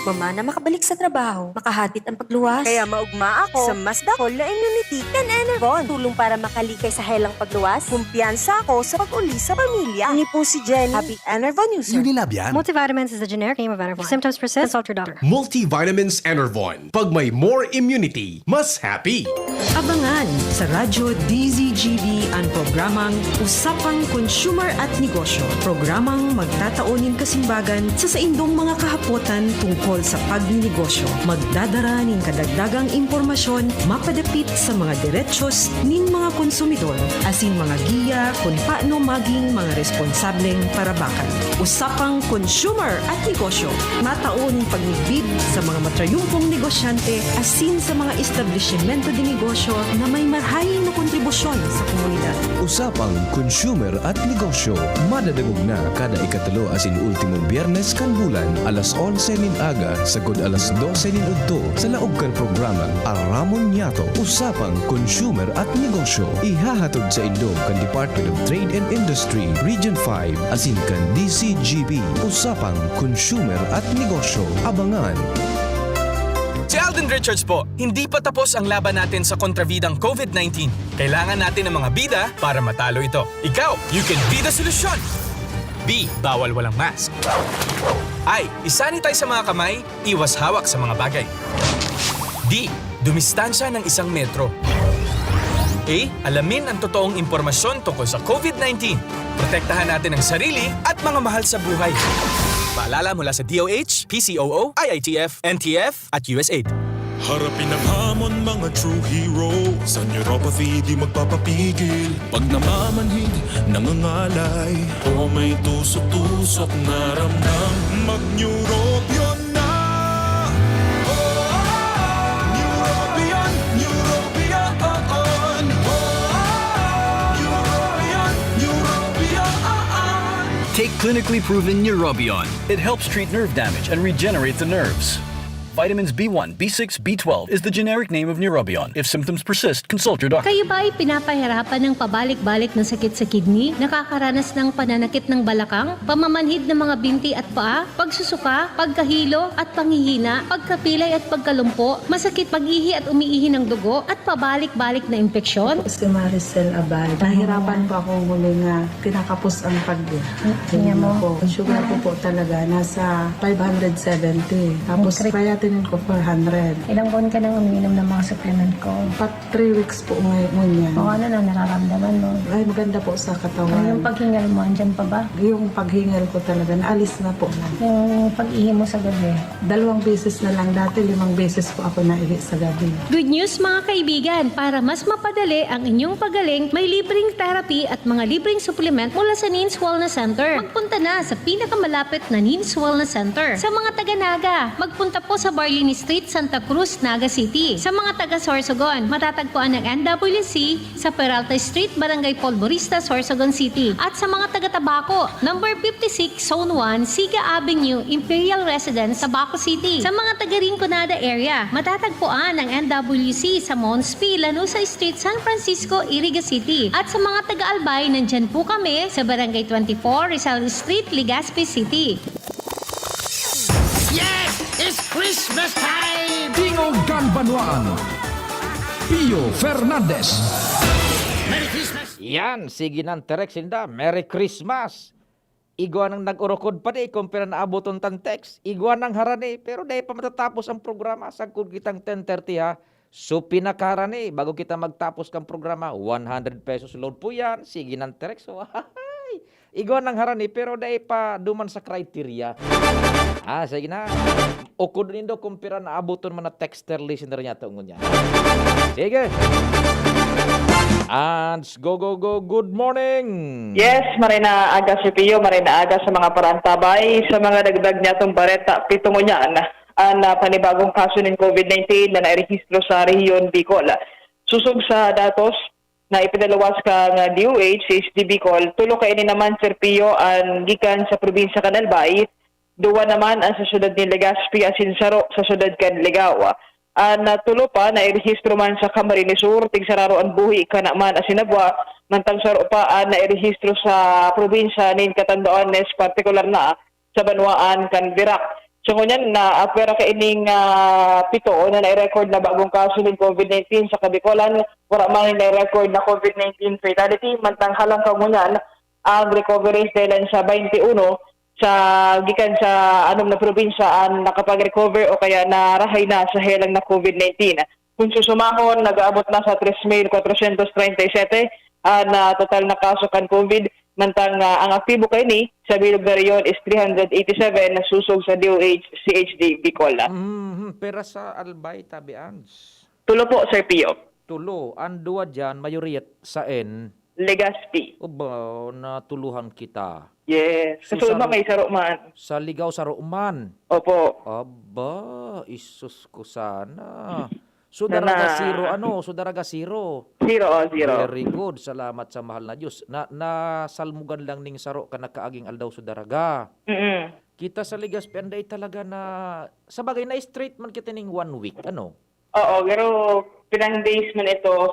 Maugma na makabalik sa trabaho, makahatid ang pagluwas. Kaya maugma ako sa mas dakol na immunity kan Enervon. Tulong para makalikay sa helang pagluwas. Kumpiyansa ako sa pag-uli sa pamilya. Ini po si Jenny, happy Enervon user. Unilab yan. Multivitamins is the generic name of Enervon. If symptoms persist, consult your doctor. Multivitamins Enervon. Pag may more immunity, mas happy. Abangan sa Radyo DZGB ang programang Usapang Consumer at Negosyo. Programang magtataonin kasimbagan sa saindong mga kahapotan tungkol sa pagninegosyo. Magdadara ning kadagdagang impormasyon mapadapit sa mga diretsyon ning mga konsumidor asin mga giya kung paano maging mga responsableng parabakan. Usapang Consumer at Negosyo. Mataon pagnigbid sa mga matrayumpong negosyante asin sa mga establishmento de negosyo na may marhayin na kontribusyon sa komunidad. Usapang Consumer at Negosyo. Madadagog na kada ikatulo asin ultimong Biyernes kan bulan alas 11 nin aga sagod alas 12 nin udto sa laog kan programa Aramon Yato. Usapang Consumer at Negosyo. Ihahatod sa Indog kan Department of Trade and Industry Region 5 asin kan DCGB. Usapang Consumer at Negosyo. Abangan. Si Alden Richards po, hindi pa tapos ang laban natin sa kontrabidang COVID-19. Kailangan natin ng mga bida para matalo ito. Ikaw, you can be the solution! B. Bawal walang mask. I. Isanitize sa mga kamay, iwas hawak sa mga bagay. D. Dumistansya ng 1 metro. A. Alamin ang totoong impormasyon tungkol sa COVID-19. Protektahan natin ang sarili at mga mahal sa buhay. Paalala mula sa DOH, PCOO, IITF, NTF at USAID. Harapin ang hamon mga true hero. Sa neuropathy di magpapapigil. Pag namamanhid, nangangalay o may tusok-tusok na ramdam, mag-Neurobion na. Neurobion, Neurobion on. Neurobion, Neurobion on. Take clinically proven Neurobion. It helps treat nerve damage and regenerate the nerves. Vitamins B1, B6, B12 is the generic name of Neurobion. If symptoms persist, consult your doctor. Kayo ba ay pinapahirapan ng pabalik-balik ng sakit sa kidney? Nakakaranas ng pananakit ng balakang? Pamamanhid ng mga binti at paa? Pagsusuka? Pagkahilo at panghihina? Pagkapilay at pagkalumpo? Masakit pag-ihi at umiihi ng dugo? At pabalik-balik na impeksyon? Si Maricel Abal. Nahirapan po akong huli nga kinakapos ang Tingnan mo. Sugar ko po talaga nasa 570. Tapos creatinine ko 400. Ilang buwan ka nang umiinom ng mga supplement ko? 3 weeks po ngayon yan. O ano na nararamdaman mo? Ay, maganda po sa katawan. Yung paghingal mo, andyan pa ba? Yung paghingal ko talaga, naalis na po. Yung pag-ihi mo sa gabi? 2 beses na lang. Dati 5 beses po ako naihi sa gabi. Good news mga kaibigan! Para mas mapadali ang inyong pagaling, may libreng therapy at mga libreng supplement mula sa NINS Wellness Center. Magpunta na sa pinakamalapit na NINS Wellness Center. Sa mga taga-Naga, magpunta po sa Barlini Street, Santa Cruz, Naga City. Sa mga taga-Sorsogon, matatagpuan ng NWC sa Peralta Street, Barangay Polvorista, Sorsogon City. At sa mga taga-Tabaco, number 56, Zone 1, Siga Avenue, Imperial Residence, Tabaco City. Sa mga taga-Rinconada area, matatagpuan ang NWC sa Mons P, Lanusa Street, San Francisco, Iriga City. At sa mga taga-Albay, nandyan po kami sa Barangay 24, Rizal Street, Legazpi City. Yes! It's Christmas time! Tingog Ganbanuan, Pio Fernandez. Merry Christmas! Yan, sige ng Terex Inda, Merry Christmas! Igwa nang nag-urokod pa di, kumpira na abuton tan text. Igwa nang harani, pero dahil pa matatapos ang programa, sagkod kitang 10:30 ha. So pinakarani, bago kita magtapos kang programa, 100 pesos load po yan. Sige ng Terex, so igwa nang harani, pero dahil pa duman sa criteria. Sige na. Ukod nindo kumpira na abuton man na texter listener niya tungon niya. Sige. And go. Good morning. Yes, marina aga si Pio, marina aga sa mga parantabay, sa mga dagdag niya itong bareta, pitong niyan, ang panibagong kaso ng COVID-19 na nairehistro sa rehiyon Bicol. Susog sa datos na ipinalawas ka nga DOH, HD Bicol, tulo kay ni naman Sir Pio ang gikan sa probinsya Canalbay, duwa naman ang sa syudad ni Legazpi asin saro sa syudad kan Ligawa. Natulo pa na irehistro man sa Camarines Sur, tigsararo ang buhi kanaman asinabwa, mantang saro pa na irehistro sa probinsya nin Catanduanes, partikular na sa Banwaan kan Virac. So ngunyan na apera ka ining pito na na-record na bagong kaso ng COVID-19 sa Kabicolan, wala man na-record na COVID-19 fatality, mantang halang ka ngunyan ang recovery dahil sa 21 sa gikan sa anong na probinsya ang nakapag-recover o kaya narahay na sa helang na COVID-19. Kung susumahon, nag-aabot na sa 3,437 na total na kaso kan COVID, mantang ang aktibo kay ni sa bilog na riyon is 387 na susog sa DOH CHD Bicol. Pera sa Albay, Tabians. Tulo po, Sir Pio. Tulo. Andua dyan, mayoriyat sa Legazpi. Oba, natuluhan kita. Yes. Sa Sulma may saro man. Sa Ligaw Saro man. Opo. Aba, isus ko sana. Sudaraga zero, Sudaraga zero. Zero. Very good. Salamat sa mahal na Diyos. Nasalmugan lang ning saro ka nakaaging aldaw Sudaraga. Kita sa Legazpi, anday talaga na, sa bagay na straight man kita ning 1 week, Oo, pero pinang days man ito.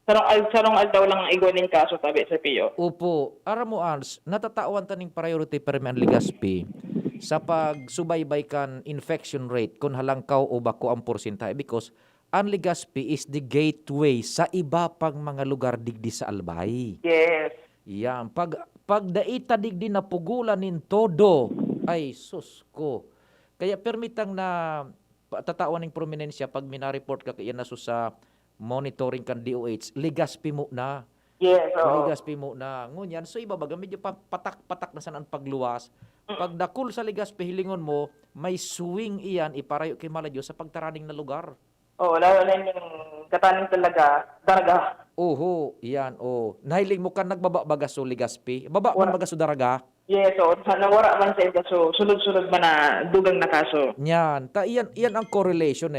Sarong aldaw lang ang igonin kaso tabi sa Pio. Opo. Aram mo, Ans, natatawan taning priority perman Legazpi sa pagsubaybay kan infection rate kung halangkaw o bako ang porsintahe because ang Legazpi is the gateway sa iba pang mga lugar digdi sa Albay. Yes. Yan. Pag daita digdi na pugulan nin todo, ay sus ko. Kaya permitang na tatawan ng prominensya pag minareport ka kaya naso sa monitoring kan DOH, Legazpi mo na. Yes, Legazpi mo na. Ngunyan, so ibabaga, medyo patak-patak na sanang pagluwas. Pag dakul sa Legazpi, hilingon mo, may swing iyan, iparayo kay Maladyo sa pagtaraning na lugar. Lalo na yung kataning talaga, daraga. Oho, iyan, Nahiling mo ka nagbabaga so Legazpi? Baba man baga so daraga? Yes, nawara man sa kaso, sunod-sunod man na dugang na kaso. Yan, iyan ang correlation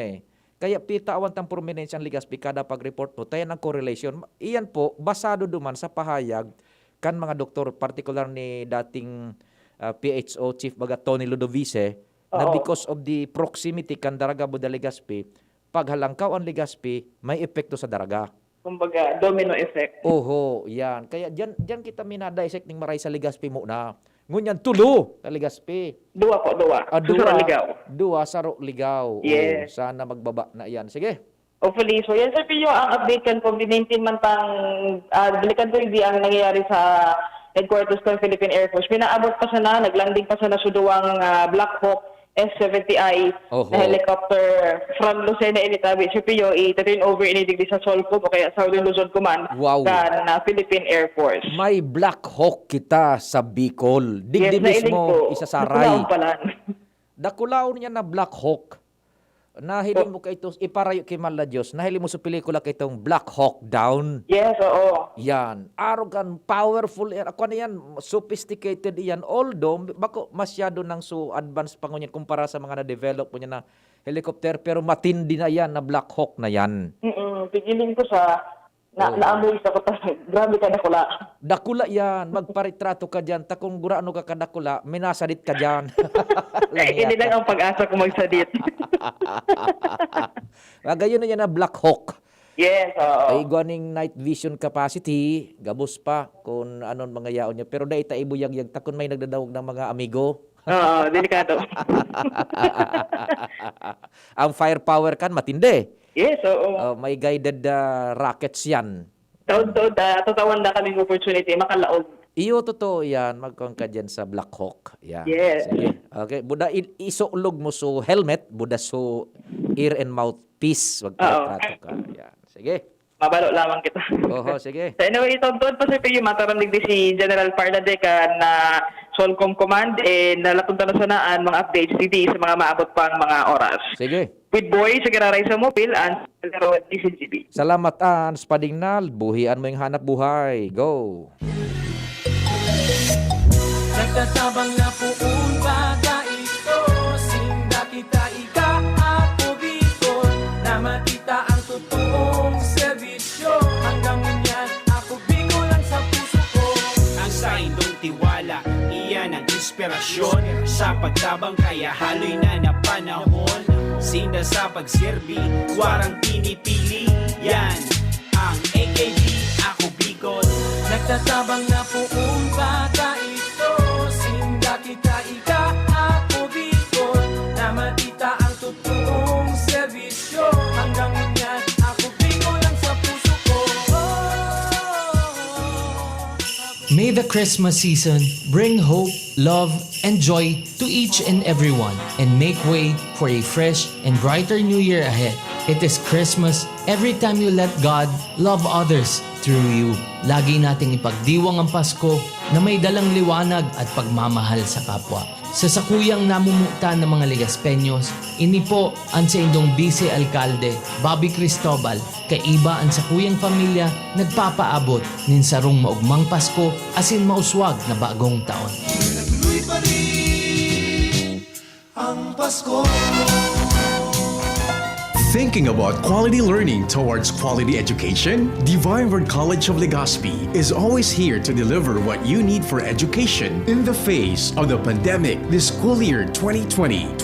Kaya pitawan tang prominensya ang Legazpi kada pag-report mo, tayan ang correlation. Iyan po, basado duman sa pahayag kan mga doktor, particular ni dating PHO Chief baga Tony Ludovice, na because of the proximity kan daraga buda Legazpi, pag halangkaw ang Legazpi, may epekto sa daraga. Kumbaga, domino effect. Oho, yan. Kaya diyan kita minadisect ning maray sa Legazpi mo na. Ngunyan, tulo sa Legazpi. Dua. Saro Ligaw. Dua, Saro Ligaw. Yes. Sana magbaba na yan. Sige. Hopefully. So yan, Sir Pio, ang update kan COVID-19 mantang balikan to hindi ang nangyayari sa headquarters ng Philippine Air Force. Pinaabot pa sana, naglanding pa sana suduwang Black Hawk S-70I na helicopter from Lucena, Ilitabi. Sir Pio, itatin over inidigdi sa Solco o kaya Southern Luzon Command na Philippine Air Force. May Black Hawk kita sa Bicol. Digdi mismo, isasaray. Dakulaw niya na Black Hawk. Nahiling mo ka ito, iparayo kay Maladiyos, nahiling mo sa pelikula ka itong Black Hawk Down. Yes, oo. Yan. Arrogant, powerful, ako na yan, sophisticated yan. Although, bako masyado nang so advanced pa ngunyan kumpara sa mga na-develop mo niya na helicopter, pero matindi na yan na Black Hawk na yan. Pigiling ko sa naamoy sa kuta. Grabe ka dakula. Dakula yan. Magparitrato ka dyan. Takong gurano ka kadakula, minasadit ka dyan. Hindi lang ang pag-asa ko magsadit. Gayon na yan na Black Hawk. Yes, oo. Ay ganing night vision capacity, gabos pa kung anon mga yaon niya. Pero dahil taibuyag-yag takon may nagdadawag ng mga amigo. Oo, delikado. Ang firepower kan matindi. Yes, oo. May guided rockets yan. Taon-taon, tatawan na kaming opportunity, makalaog. Iyo, totoo yan. Magkong ka dyan sa Black Hawk. Yan. Yes. Sige. Okay. Buda, isulog mo so helmet. Buda so ear and mouth piece. Wag trato ka. Yan. Sige. Mabalo lamang kita. Oho, sige. So anyway, taon-taon pa sa Pio, mataramig di si General Parladec na Solcom Command, nalapunta na sanaan mga updates dito sa mga maabot pang mga oras. Sige. With boy, sa Gararay sa Mopil, and DCGB. Salamat, Ans Padingnal. Buhian mo yung hanap buhay. Go! Nagtatabang na puun baga ito, sinda kita ika ako Bicol, na makita ang totoong serbisyo. Hanggang ngunyan, ako Bicol lang sa puso ko. Ang sa indong tiwala, iyan ang inspirasyon. Sa pagtabang kaya haloy na na panahon. Sinda sa pagserbi, warang pinipili. Yan ang AKB, ako Bicol. Nagtatabang na buong bata ito. Sinda kita, ika, ako Bicol. Na matita ang totoong serbisyo. Hanggang ngayon, ako Bicol ang sa puso ko. May the Christmas season bring hope, love, and joy to each and everyone and make way for a fresh and brighter new year ahead. It is Christmas every time you let God love others through you. Lagi nating ipagdiwang ang Pasko na may dalang liwanag at pagmamahal sa kapwa. Sa sakuyang namumuta ng mga Legaspeños, ini po ang sa indong Vice Alcalde, Bobby Cristobal, kaiba ang sakuyang pamilya nagpapaabot nin sarong maugmang Pasko asin mauswag na bagong taon. Tuloy pa rin ang Pasko. Thinking about quality learning towards quality education? Divine Word College of Legazpi is always here to deliver what you need for education in the face of the pandemic this school year 2020-2021.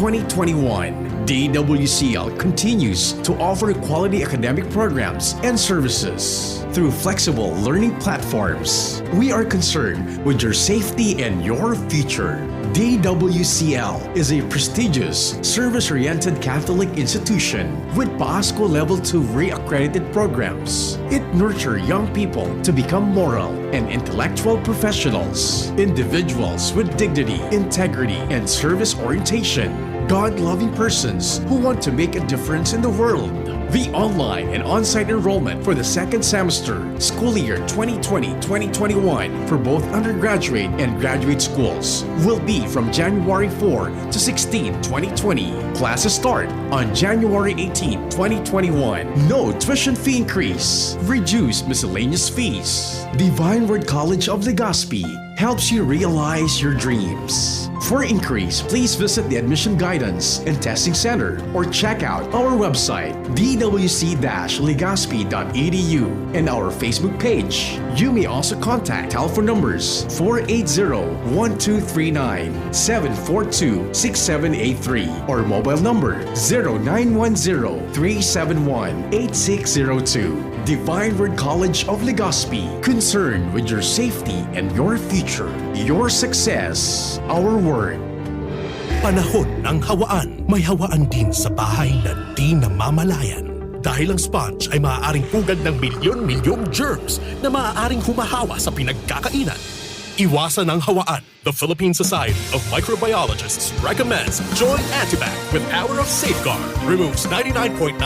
DWCL continues to offer quality academic programs and services through flexible learning platforms. We are concerned with your safety and your future. DWCL is a prestigious, service-oriented Catholic institution with PASCO Level 2 re-accredited programs. It nurtures young people to become moral and intellectual professionals, individuals with dignity, integrity, and service orientation, God-loving persons who want to make a difference in the world. The online and on-site enrollment for the second semester, school year 2020-2021 for both undergraduate and graduate schools will be from January 4 to 16, 2020. Classes start on January 18, 2021. No tuition fee increase. Reduced miscellaneous fees. Divine Word College of Legazpi helps you realize your dreams. For increase, please visit the Admission Guidance and Testing Center or check out our website dwc-legazpi.edu and our Facebook page. You may also contact telephone numbers 480-1239, 742-6783 or mobile number 0910-371-8602. Divine Word College of Legazpi, concerned with your safety and your future, your success, our word. Panahon ng hawaan. May hawaan din sa bahay na di namamalayan. Dahil ang sponge ay maaaring pugad ng milyon-milyong germs na maaaring humahawa sa pinagkakainan. Iwasan ang hawaan. The Philippine Society of Microbiologists recommends Joy Antibac with Power of Safeguard. Removes 99.9%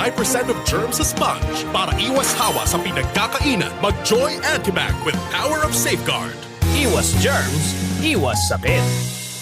of germs sa sponge. Para iwas hawa sa pinagkakainan, mag-Joy Antibac with Power of Safeguard. Iwas germs, iwas sakit.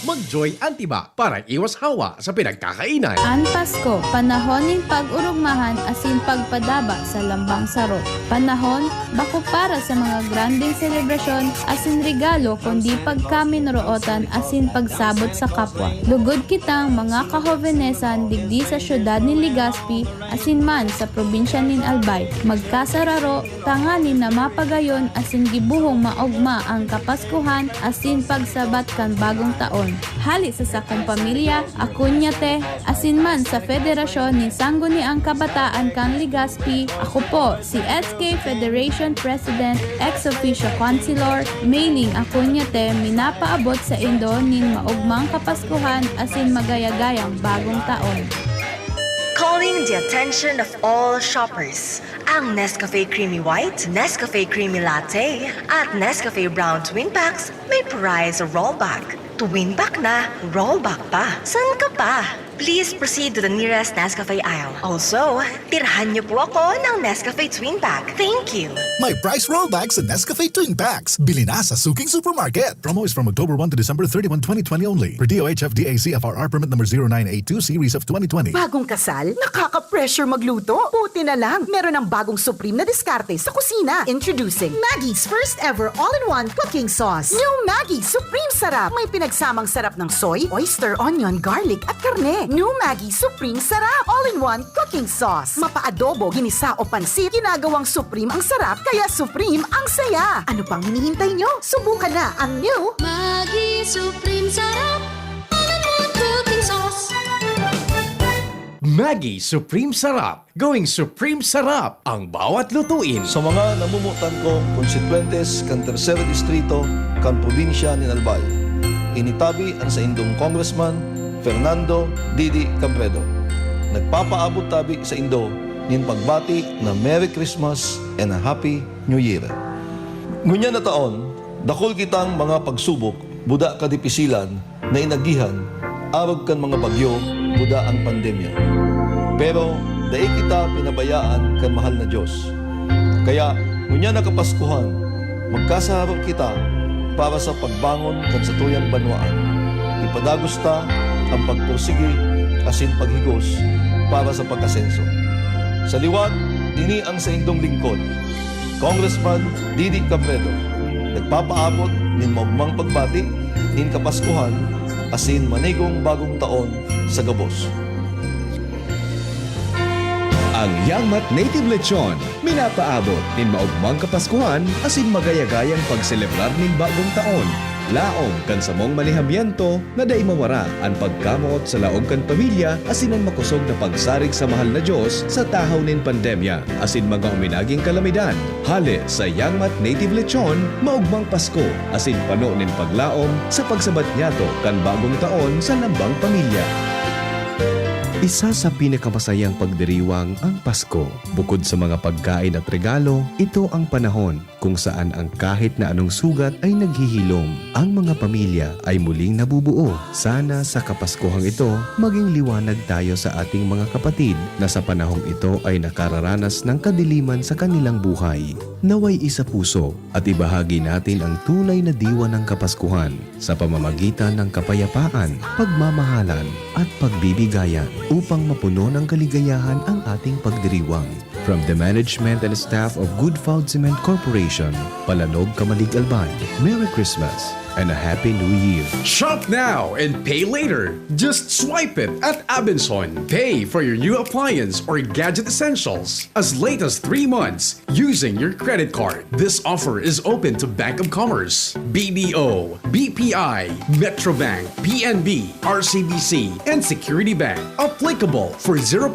Mag-Joy Antibac para iwas hawa sa pinagkakainan. Ang Pasko, panahon ng pag-urugmahan asin pagpadaba sa lambang sarot. Panahon, bako para sa mga granding selebrasyon asin regalo kundi pagkaminrootan asin pagsabot sa kapwa. Lugod kitang mga kahovenesan digdi sa syudad ni Legazpi asin man sa probinsya nin Albay. Magkasararo, tanganin na mapagayon asin gibuhong maogma ang kapaskuhan asin pagsabat kan bagong taon. Hali sa sakong pamilya, akunyate, asin man sa federasyon ni Sangguniang Kabataan kang Legazpi, ako po si SK Federation President ex-officio Councilor, mailing akunyate minapaabot sa indo nin maugmang kapaskuhan asin magayagayang bagong taon. Calling the attention of all shoppers. Ang Nescafe Creamy White, Nescafe Creamy Latte, at Nescafe Brown Twin Packs may prize rollback. Twin pack na, rollback pa. San ka pa? Please proceed to the nearest Nescafe aisle. Also, tirhan niyo po ako ng Nescafe Twin Pack. Thank you. May price rollbacks sa Nescafe Twin Packs. Bili na sa Suking Supermarket. Promo is from October 1 to December 31, 2020 only. Per DOH FDA CFRR permit number 0982 series of 2020. Bagong kasal? Nakaka-pressure magluto? Buti na lang. Meron ng bagong Supreme na diskarte sa kusina. Introducing Maggie's first ever all-in-one cooking sauce. New Maggie Supreme Sarap. May pinagsamang sarap ng soy, oyster, onion, garlic at karne. New Maggie Supreme Sarap. All-in-one cooking sauce. Mapa-adobo, ginisa o pansit, ginagawang Supreme ang sarap, kaya Supreme ang saya. Ano pang hinihintay nyo? Subukan na ang new Maggie Supreme Sarap. All-in-one cooking sauce. Maggie Supreme Sarap. Going Supreme Sarap ang bawat lutuin. Sa mga namumutan kong konstituentes kan Tercero Distrito kan probinsya ni Albay, initabi ang sa indong Congressman Fernando Didi Cabredo. Nagpapaabot tabi sa Indo nin pagbati na Merry Christmas and a Happy New Year. Ngunya na taon, dakol kitang mga pagsubok, buda kadipisilan na inagihan, arog kan mga bagyo, buda ang pandemya. Pero dahil kita pinabayaan kan mahal na Diyos. Kaya ngunya na kapaskuhan, magkasaharap kita para sa pagbangon kan sa tuyang banwaan. Ipadagos ta ang pagpursigi asin paghigos para sa pagkasenso. Sa liwat, ini ang sa indong lingkod, Congressman Didi Cabredo, nagpapaabot nin maugmang pagbati nin kapaskuhan asin manigong bagong taon sa gabos. Ang Yangmat Native Lechon, minapaabot nin maugmang kapaskuhan asin magayagayang pagselebrar nin bagong taon. Laom kan samong manihamyento na day mawara ang pagkamot sa laom kan pamilya asin ang makusog na pagsarig sa mahal na Diyos sa tahaw nin pandemya asin mga uminaging kalamidad. Hali sa Yangmat Native Lechon, maugmang Pasko asin pano nin paglaom sa pagsabat nyato kan bagong taon sa lambang pamilya. Isa sa pinakamasayang pagdiriwang ang Pasko. Bukod sa mga pagkain at regalo, ito ang panahon kung saan ang kahit na anong sugat ay naghihilom. Ang mga pamilya ay muling nabubuo. Sana sa Kapaskuhang ito, maging liwanag tayo sa ating mga kapatid na sa panahong ito ay nakararanas ng kadiliman sa kanilang buhay. Naway isa puso at ibahagi natin ang tunay na diwa ng Kapaskuhan sa pamamagitan ng kapayapaan, pagmamahalan at pagbibigayan upang mapuno ng kaligayahan ang ating pagdiriwang. From the management and staff of Good Food Cement Corporation, Palanog, Kamalig, Albay, Merry Christmas and a Happy New Year. Shop now and pay later. Just swipe it at Abenson. Pay for your new appliance or gadget essentials as late as 3 months using your credit card. This offer is open to Bank of Commerce, BDO, BPI, Metrobank, PNB, RCBC, and Security Bank. Applicable for 0%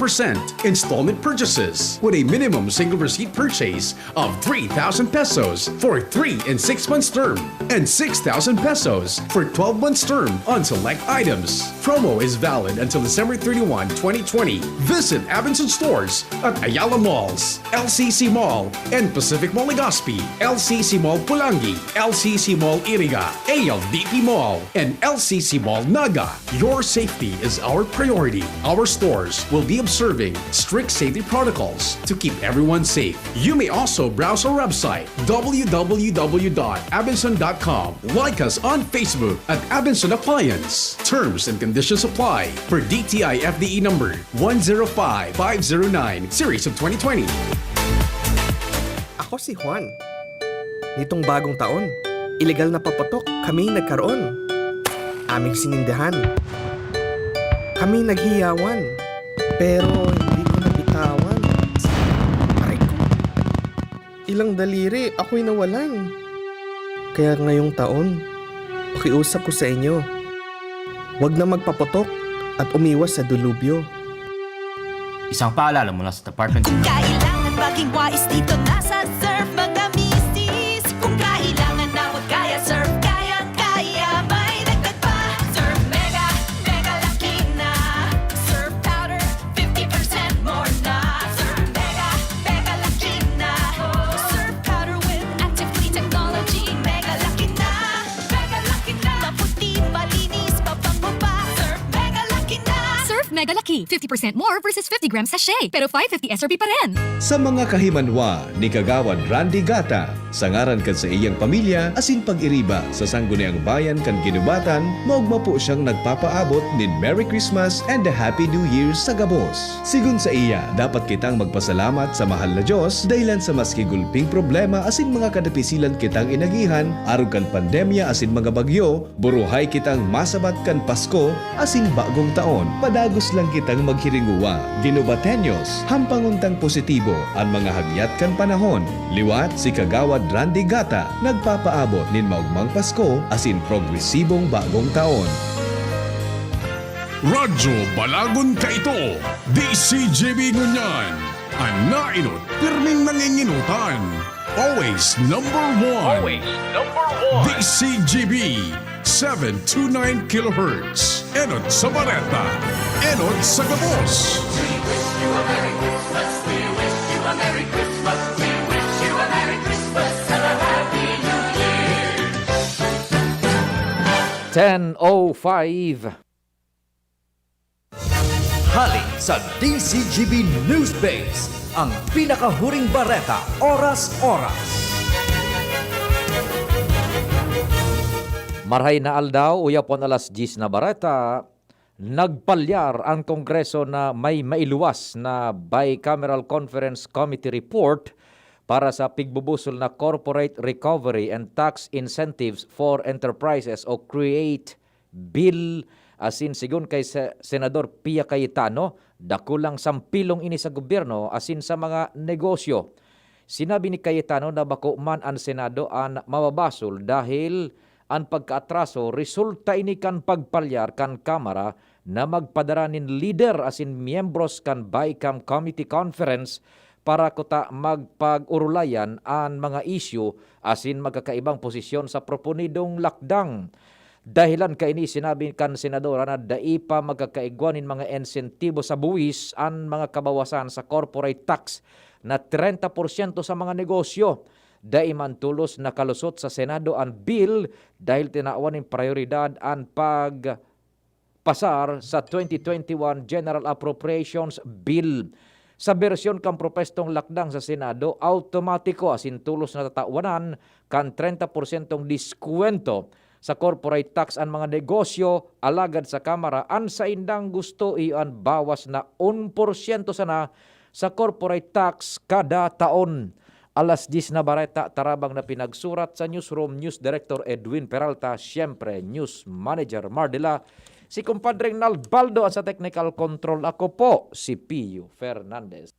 installment purchases with a minimum single receipt purchase of 3,000 pesos for 3 and 6 months term and 6,000 pesos for 12 months term on select items. Promo is valid until December 31, 2020. Visit Abenson stores at Ayala Malls, LCC Mall, and Pacific Mall Legazpi, LCC Mall Pulangi, LCC Mall Iriga, ALDP Mall, and LCC Mall Naga. Your safety is our priority. Our stores will be observing strict safety protocols to keep everyone safe. You may also browse our website www.abenson.com. Like us on Facebook at Abenson Appliance. Terms and conditions apply for DTI FDE number 105509 series of 2020. Ako si Juan. Nitong bagong taon, ilegal na papatok kami nagkaroon. Aming sinindahan. Kami naghiyawan. Pero hindi ko nabitawan. Aray ko. Ilang daliri ako'y nawalan. Kaya ngayong taon, pakiusap ko sa inyo, huwag na magpaputok at umiwas sa dulubyo. Isang paalala mula sa Department of Kailangan maging wise dito nasa Surf mga misis. Kung kailangan na huwag kaya Surf, kaya may dagdag pa. Surf Mega, Mega Laki na. Surf Powder, 50% more na. Surf Mega, Mega Laki na. Surf Powder with active clean technology. Mega Laki na, Mega Laki na. Maputi, malinis, pabango pa. Surf Mega Laki na. Surf Mega Laki, 50% more versus 50 grams sachet, pero 550 SRP pa rin. Sa mga kahimanwa ni Kagawad Randy Gata, sangaran kan sa iyang pamilya asin pag-iriba sa sangguniang bayan kan Ginubatan, maugma po siyang nagpapaabot nin Merry Christmas and a Happy New Year sa gabos. Sigun sa iya, dapat kitang magpasalamat sa mahal na Diyos dahilan sa maski gulping problema asin mga kadapisilan kitang inagihan, arog kan pandemya asin mga bagyo, buruhay kitang masabat kan Pasko asin bagong taon. Padagos lang kitang maghiringuwa. Ginubatenyos, hampanguntang positibo ang mga hagyat kan panahon. Liwat si Kagawad Randy Gata, nagpapaabot nin maugmang Pasko asin progresibong bagong taon. Radyo Balagon ka ito. DCGB ngunyan. Anainot, pirming nanginginutan. Always number one. Always number one. DCGB 729 kHz. Enot sa Bareta. Enot sa Gabos. We wish you a Merry Christmas. We wish you a Merry Christmas. We wish you a Merry Christmas and a Happy New Year. 10:05. Hali sa DCGB Newsbase, ang pinakahuring bareta, oras-oras. Marhay na aldaw, uyapon alas 10 na bareta, nagpalyar ang Kongreso na may mailuwas na Bicameral Conference Committee report para sa pigbubusol na Corporate Recovery and Tax Incentives for Enterprises o CREATE Bill. Asin sigun kay Senador Pia Cayetano, dakulang sampilong ini sa gobyerno asin sa mga negosyo. Sinabi ni Cayetano na bako man ang Senado ang mababasol dahil ang pagkaatraso resulta ini kan pagpalyar kan Kamara na magpadara nin leader asin miyembros kan BICAM Committee Conference para kuta magpag-urulayan ang mga isyu asin magkakaibang posisyon sa proponidong lakdang. Dahilan kaini sinabi kan senadora na dai pa magkakaigwanin mga insentibo sa buwis ang mga kabawasan sa corporate tax na 30% sa mga negosyo. Dai man tulos na kalusot sa Senado ang bill dahil tinaawan ng prioridad ang pagpasar sa 2021 General Appropriations Bill. Sa bersyon kang propestong lakdang sa Senado, automatiko asin tulos na tatawanan kan 30% diskwento sa corporate tax ang mga negosyo, alagad sa Kamara, an sa indang gusto iyan bawas na 1% sana sa corporate tax kada taon. Alas 10 na bareta, tarabang na pinagsurat sa newsroom, News Director Edwin Peralta, siyempre News Manager Mardela, si kumpadreng Nalbaldo at sa technical control ako po, si Pio Fernandez.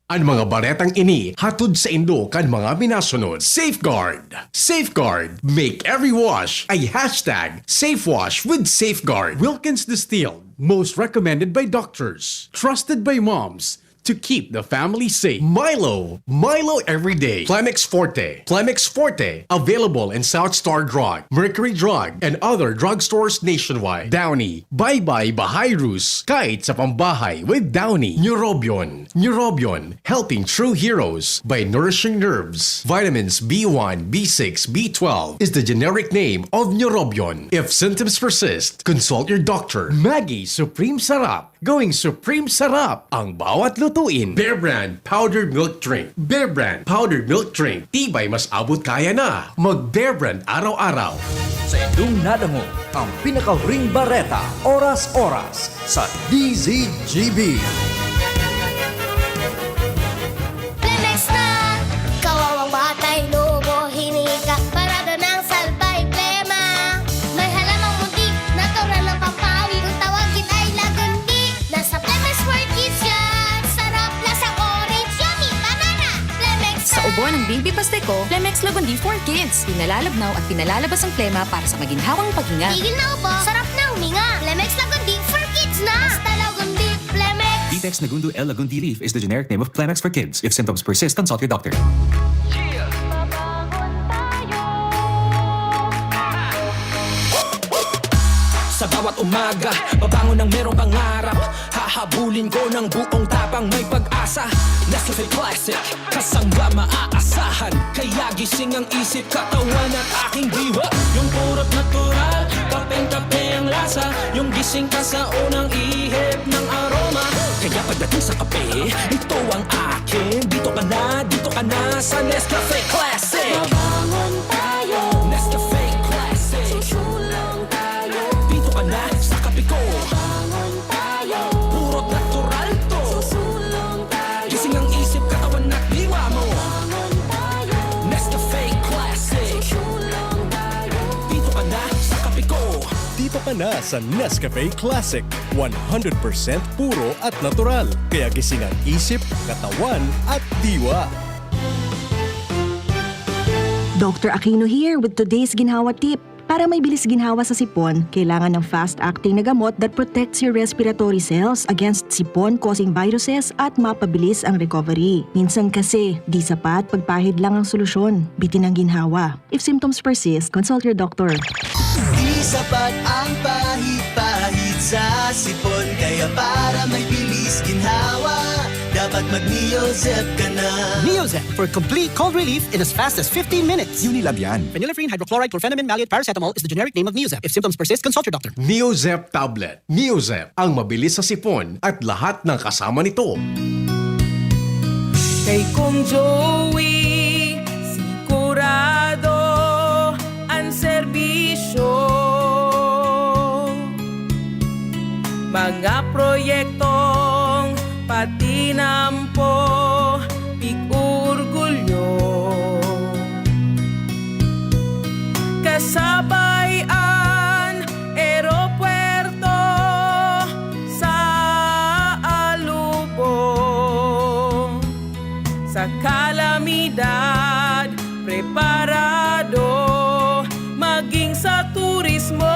Ang mga baretang ini, hatod sa Indo kan mga minasunod. Safeguard. Safeguard. Make every wash a hashtag SafeWash with Safeguard. Wilkins Distilled. Most recommended by doctors. Trusted by moms. To keep the family safe. Milo. Milo every day. Plemix Forte. Plemix Forte. Available in South Star Drug, Mercury Drug, and other drugstores nationwide. Downy. Bye-bye Bahayrus. Kahit sa pambahay with Downy. Neurobion. Neurobion. Helping true heroes by nourishing nerves. Vitamins B1, B6, B12 is the generic name of Neurobion. If symptoms persist, consult your doctor. Maggie Supreme Sarap. Going Supreme Sarap ang bawat lutuin. Bear Brand Powdered Milk Drink. Bear Brand Powdered Milk Drink. Tibay mas abot kaya na. Mag Bear Brand araw-araw. Sa indong nadango, ang pinakahuring bareta, oras-oras sa DZGB. Plemex na! Kawawang batay, lobo, hinika, parada ng salbay, plema. May halamang muntik, natural ng pampawi, kung tawagin ay lagundi. Nasa Plemex for kids yan, sarap lasang orange, yummy, banana. Plemex na! Sa ubo ng Baby Pasteco, Plemex Lagundi for Kids. Pinalalabnaw at pinalalabas ang plema para sa maginhawang paghinga. Tigil na ubo, sarap na huminga. Plemex Lagundi for kids na! Basta Lagundi, Plemex! Vitex Nagundu L. Lagundi Leaf is the generic name of Plemex for kids. If symptoms persist, consult your doctor. Sa bawat umaga, babangon ng merong pangarap. Hahabulin ko ng buong tapang may pag-asa. Nescafe Classic, kasangga maaasahan. Kaya gising ang isip, katawan at aking diwa. Yung purot natural, kapeng-kape ang lasa. Yung gising ka sa unang ihip ng aroma. Kaya pagdating sa kape, ito ang akin. Dito ka na sa Nescafe Classic. Babangon tayo, Nescafe Classic. susulong tayo. Dito ka na sa kape ko. Babangon tayo, Purot natural to. susulong tayo. Gising ang isip, katawan at diwa mo. Babangon tayo, Nescafe Classic. susulong tayo. Dito ka na sa kape ko. Dito ka na sa Nescafe Classic. 100% puro at natural. Kaya gising ang isip, katawan at diwa. Dr. Aquino here with today's ginhawa tip. Para may bilis ginhawa sa sipon, kailangan ng fast-acting na gamot that protects your respiratory cells against sipon-causing viruses at mapabilis ang recovery. Minsan kasi, di sapat pagpahid lang ang solusyon. Bitin ang ginhawa. If symptoms persist, consult your doctor. Di sapat ang pahit-pahit sa sipon, kaya para may bilis ginhawa, dapat mag-Neozep ka na. Neozep for complete cold relief in as fast as 15 minutes. Unilab yan. Phenylephrine, hydrochloride, chlorpheniramine, maleate, paracetamol is the generic name of Neozep. If symptoms persist, consult your doctor. Neozep Tablet. Neozep, ang mabilis sa sipon at lahat ng kasama nito. Kay Kung Joey, sigurado ang serbisyo. Mga proyektong patinampo, pig-urgulyo. Kasabayan, aeropuerto sa alubong. Sa kalamidad, preparado, maging sa turismo.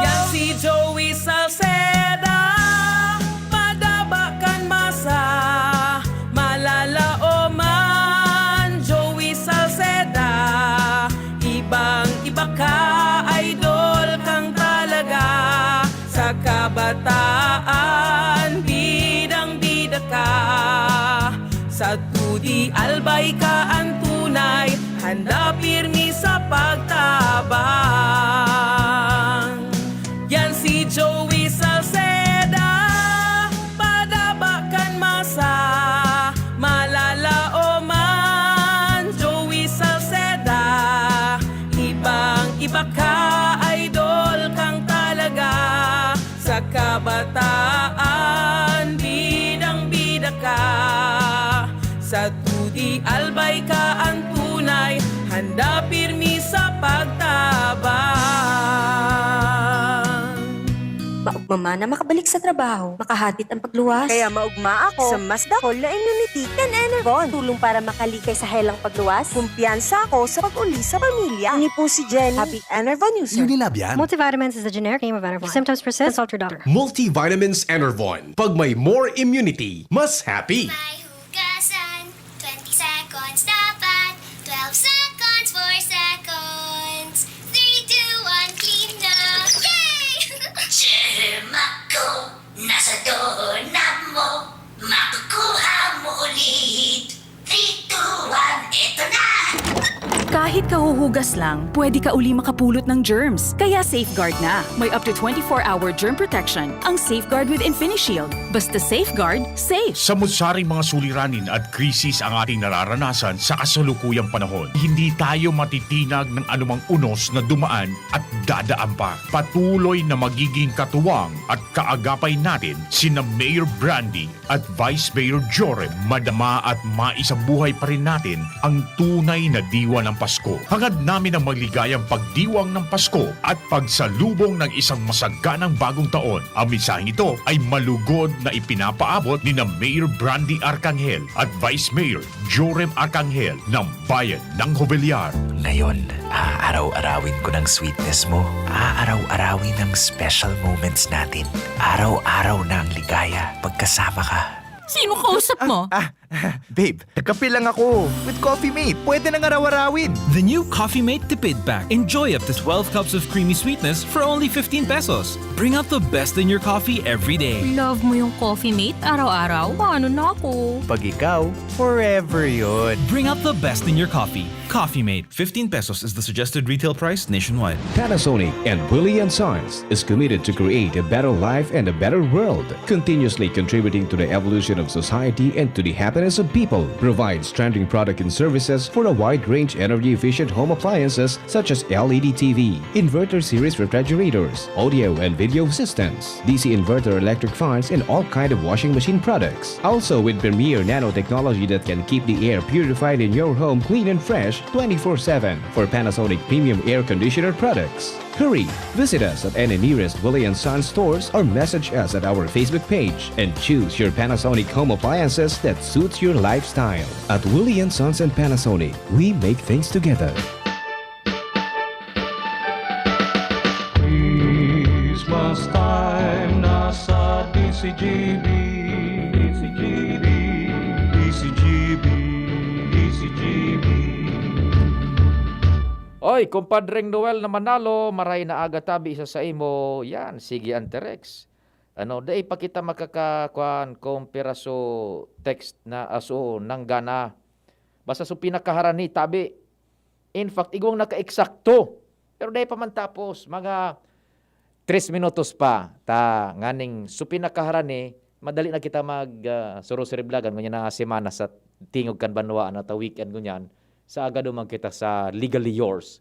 Yan si Joey Salceda, madaba kan masa, malala o man. Joey Salceda, ibang-iba ka, idol kang talaga. Sa kabataan, bidang-bida ka. Sa tudi albay ka ang tunay, handa pirmi sa pagtabang. Yan si Joey Salceda, padaba kan masa, malala o man. Joey Salceda, ibang-iba ka, idol kang talaga. Sa kabataan, bidang-bida ka. Sa tudi albay ka ang tunay, handa pirmi sa pagtabang. Maugma na makabalik sa trabaho, makahatid ang pagluwas. Kaya maugma ako sa mas dakol na immunity kan Enervon. Tulong para makalikay sa helang pagluwas. Kumpiyansa ako sa pag-uli sa pamilya. Ni po si Jenny, happy Enervon user. Unilab yan. Multivitamins is the generic name of Enervon. If symptoms persist, consult your doctor. Multivitamins Enervon. Pag may more immunity, mas happy. Hugasan, 20 seconds dapat, 12 seconds, 4 seconds, 3, 2, 1, clean na. Yay! Ako, nasa doorknob mo, makukuha mo ulit. 3, 2, 1, eto na! Kahit kahuhugas lang, pwede ka uli makapulot ng germs. Kaya Safeguard na. May up to 24-hour germ protection ang Safeguard with InfiniShield. Basta Safeguard, safe. Samut-saring mga suliranin at krisis ang ating nararanasan sa kasalukuyang panahon. Hindi tayo matitinag ng anumang unos na dumaan at dadaan pa. Patuloy na magiging katuwang at kaagapay natin sina Mayor Brandy at Vice Mayor Jorem. Madama at maisabuhay pa rin natin ang tunay na diwa ng Pasko. Hangad namin ang maligayang pagdiwang ng Pasko at pagsalubong ng isang masaganang bagong taon. Ang mensaheng ito ay malugod na ipinapaabot ni na Mayor Brandy Arcangel at Vice Mayor Jorem Arcangel ng Bayan ng Jovellar. Ngayon, aaraw-arawin ko ng sweetness mo. Aaraw-arawin ng special moments natin. Araw-araw na ang ligaya pagkasama ka. Sino kausap mo? Babe, kape lang ako. With Coffee Mate, pwede nang araw-arawin. The new Coffee Mate Tipid Pack. Enjoy up to 12 cups of creamy sweetness for only 15 pesos. Bring out the best in your coffee every day. Love mo yung Coffee Mate araw-araw? Paano na ako? Pag ikaw, forever yun. Bring out the best in your coffee. Coffee Mate. 15 pesos is the suggested retail price nationwide. Panasonic and Willie & Sons is committed to create a better life and a better world, continuously contributing to the evolution of society and to the happiness of people. Provides trending product and services for a wide range energy-efficient home appliances such as LED TV, inverter series refrigerators, audio and video systems, DC inverter electric fans, and all kind of washing machine products. Also with premier nanotechnology that can keep the air purified in your home clean and fresh 24/7 for Panasonic premium air conditioner products. Hurry! Visit us at any nearest Willie & Sons stores or message us at our Facebook page and choose your Panasonic home appliances that suits your lifestyle. At Willie & Sons and Panasonic, we make things together. DCGB, DCGB, DCGB, DCGB. Oy, kumpadreng Noel na manalo, maray na aga tabi isa sa imo. Yan, sige Anterex. Ano, dai pa kita makakakuan kumpiraso text na aso nang gana. Basta so pinakaharani tabi. In fact, igong naka-eksakto. Pero dai pa man tapos, mga 3 minutos pa. Ta, nganing so pinakaharani, madali na kita mag suro-siriblagan ganyan na semana sa tingog kan banwa na ta weekend ganyan. Sa aga dumang kita sa Legally Yours.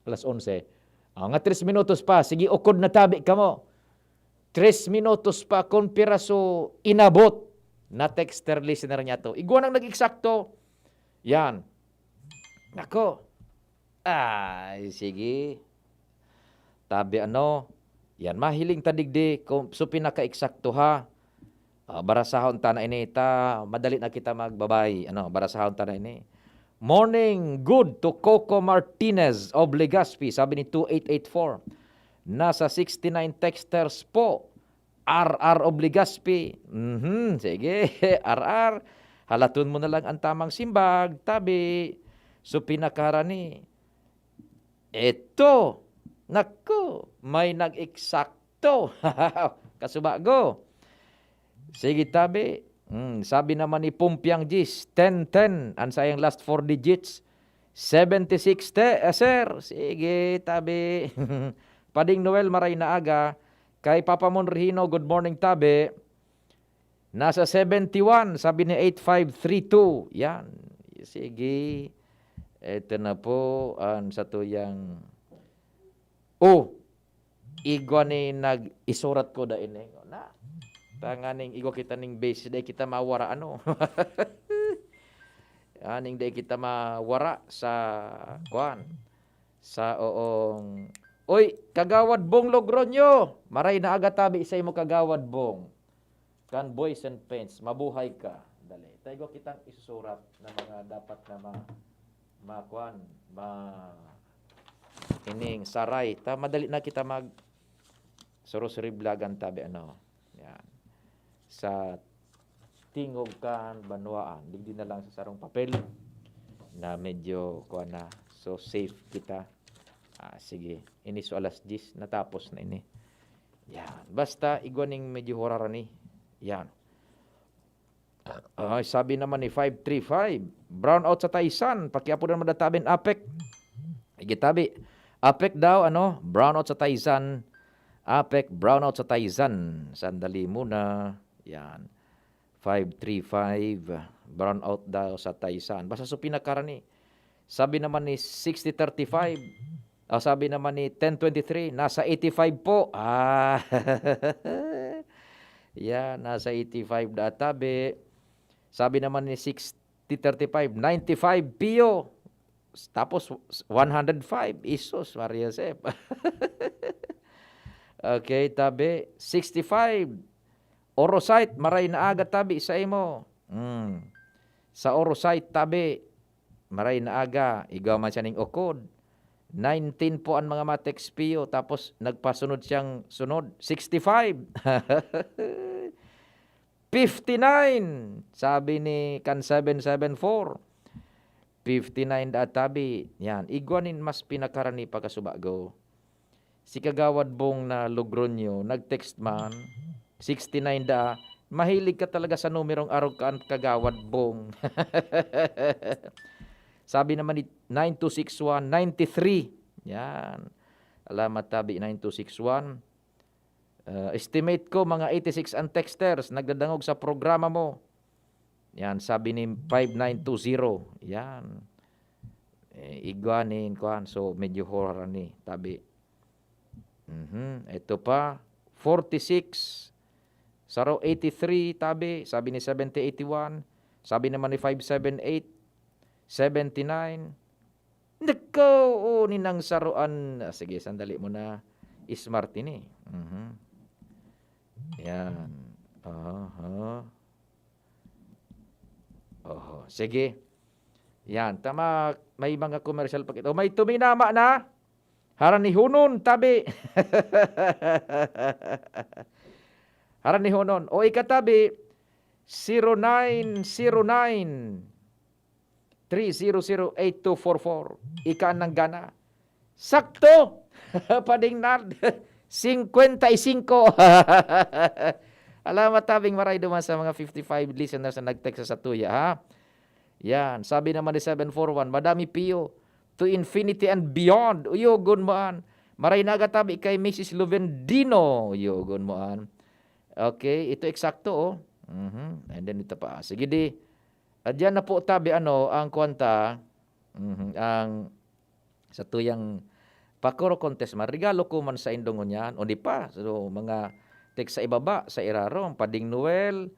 Alas 11. Nga 3 minutos pa. Sige, ukod na tabi ka mo. 3 minutos pa kung piraso inabot na texter listener niya to. Igwa nang nag-eksakto. Yan. Nako. Ay, sige. Tabi ano. Yan, mahiling tadigdi. So pinaka-eksakto ha. Barasahon ta na ini. Madali na kita magbabay. Barasahon ta na ini. Morning good to Coco Martinez of Legazpi. Sabi ni 2884. Nasa 69 texters po. RR of Legazpi. Sige, RR. Halaton mo na lang ang tamang simbag. Tabi. So pinakarani. Eto. Naku. May nag-eksakto. Kasubago. Sige tabi. Sabi naman ni Pumpiang Gis, 10-10. Ang sayang last 4 digits. 76 sir. Sige, tabi. Pading Noel maray na aga. Kay Papa Monrihino, good morning tabi. Nasa 71, sabi ni 8532. Yan. Sige. Ito na po ang sa tuyang. Igwa ni nag-isurat ko da ini. Na. Tanganing igwa kita ning base day kita mawara ano. Aning day kita mawara sa kuan. Sa oong Oy, Kagawad Bong Logronyo. Maray na aga tabi isa mo Kagawad Bong. Kan boys and paints, mabuhay ka. Dali. Tayo kitang isusurat na mga dapat na makuan, ining saray. Madali na kita mag sorosori blagan tabi ano. Yan. Sa tingog kan banwaan, digdi na lang sa sarong papel na medyo kuan na. So safe kita. Sige, ini so alas 10, natapos na ini. Yan. Basta, igwaning medyo horarani. Yan. Sabi naman ni 535, brownout sa Taisan, pakiapo na madatabin APEC. Igitabi, APEC daw, brownout sa Taisan. APEC, brownout sa Taisan. Sandali muna. Yan. 535, brownout daw sa Taisan. Basta so pinakarani. Sabi naman ni 6035, sabi naman ni 1023, nasa 85 po. Yan, nasa 85 databe. Sabi naman ni 6035, 95 PO. Tapos 105 Isos, Maria Sep. Okay, tabi. 65 Orosite, maray na aga tabi sa imo. Sa Orosite tabi, maray na aga, igaw man siya ning ukod. 19 po ang mga Matex PO, tapos nagpasunod siyang sunod. 65. 59. Sabi ni Kan 774. 59 tabi. Yan. Igwanin mas pinakarani pagkasubago. Si Kagawad Bong na Logronyo, nag-text man. 69 da. Mahilig ka talaga sa numerong araw ka Kagawad Bong. Sabi naman ni 9261, 93. Yan. Alamat tabi 9261. Estimate ko mga 86 ang texters nagdadangog sa programa mo. Yan. Sabi ni 5920. Yan. Igwanin ko. So medyo horror ni tabi. Ito pa. 46. Saro 83 tabi. Sabi ni 7081. Sabi naman ni 578. 79. Nako, ninang saruan. Sige, sandali mo na. Smart ini. Yan. Sige. Yan. Tama, may mga commercial pa ito. May tuminama na. Haran ni Hunun, tabi. Haran ni Honon. O ikatabi, 0909 3008244. Ikaan ng gana. Sakto! Pading Nard. 55. Alamat tabing maray duman sa mga 55 listeners na nag-text sa tuya, ha? Yan. Sabi naman ni 741, Madami Pio, to infinity and beyond. Uyogon mo an. Maray nagatabi kay Mrs. Luvendino. Uyogon mo an. Okay, ito eksakto, oh. And then ito pa. Sige di. At yan na po tabi ang kwanta, ang sa tuyang Pakoro contest man. Regalo ko man sa indongon yan. O di pa. So, mga text sa ibaba, sa irarong. Pading Noel,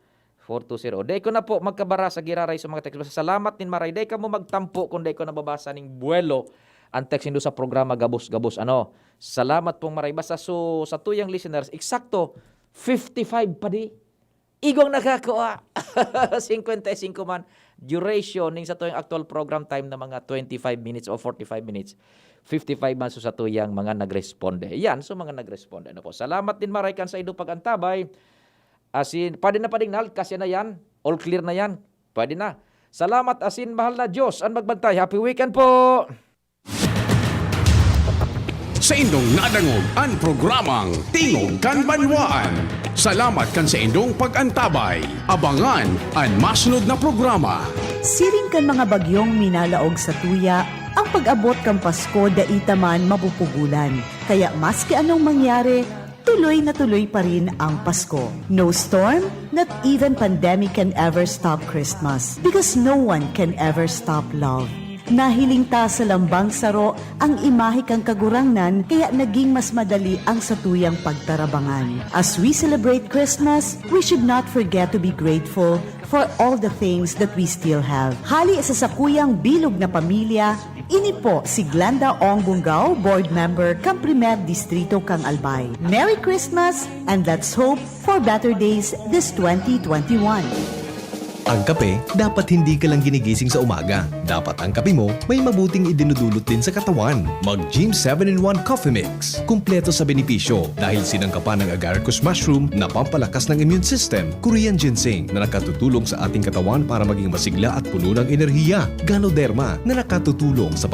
420. Day ko na po magkabara sa giraray sa mga text. Salamat nin Maray. Day ka mo magtampo kung day ko nababasa ning buwelo ang text nindo sa programa Gabos-Gabos. Salamat pong Maray. Basta sa tuyang listeners, eksakto, 55 pa di. Igong nakakuha. 55 man. Duration ning sa tuyang actual program time na mga 25 minutes o 45 minutes. 55 man sa tuyang mga nagresponde. Yan, mga nagresponde. Po. Salamat din Maray kan sa ido pagantabay. Asin, pwede na nal, kasi na yan. All clear na yan. Pwede na. Salamat asin, mahal na Diyos. Ang magbantay. Happy weekend po! Sa indong nadangog ang programang Tingog kan Banwaan. Salamat kan sa indong pag-antabay. Abangan ang masunod na programa. Siring kan mga bagyong minalaog sa tuya, ang pag-abot kang Pasko daita man mapupugulan. Kaya maski anong mangyari, tuloy na tuloy pa rin ang Pasko. No storm, not even pandemic can ever stop Christmas. Because no one can ever stop love. Nahiling ta sa lambang saro ang imahe kang kagurangnan kaya naging mas madali ang satuyang pagtarabangan. As we celebrate Christmas, we should not forget to be grateful for all the things that we still have. Hali sa sakuyang bilog na pamilya, ini po si Glenda Ong Bungaw, board member kang Primer Distrito kang Albay. Merry Christmas and let's hope for better days this 2021. Ang kape, dapat hindi ka lang ginigising sa umaga. Dapat ang kape mo may mabuting idinudulot din sa katawan. Mag-Gym 7-in-1 Coffee Mix. Kumpleto sa benepisyo dahil sinangkapan ng agaricus mushroom na pampalakas ng immune system, Korean ginseng na nakatutulong sa ating katawan para maging masigla at puno ng enerhiya, Ganoderma na nakatutulong sa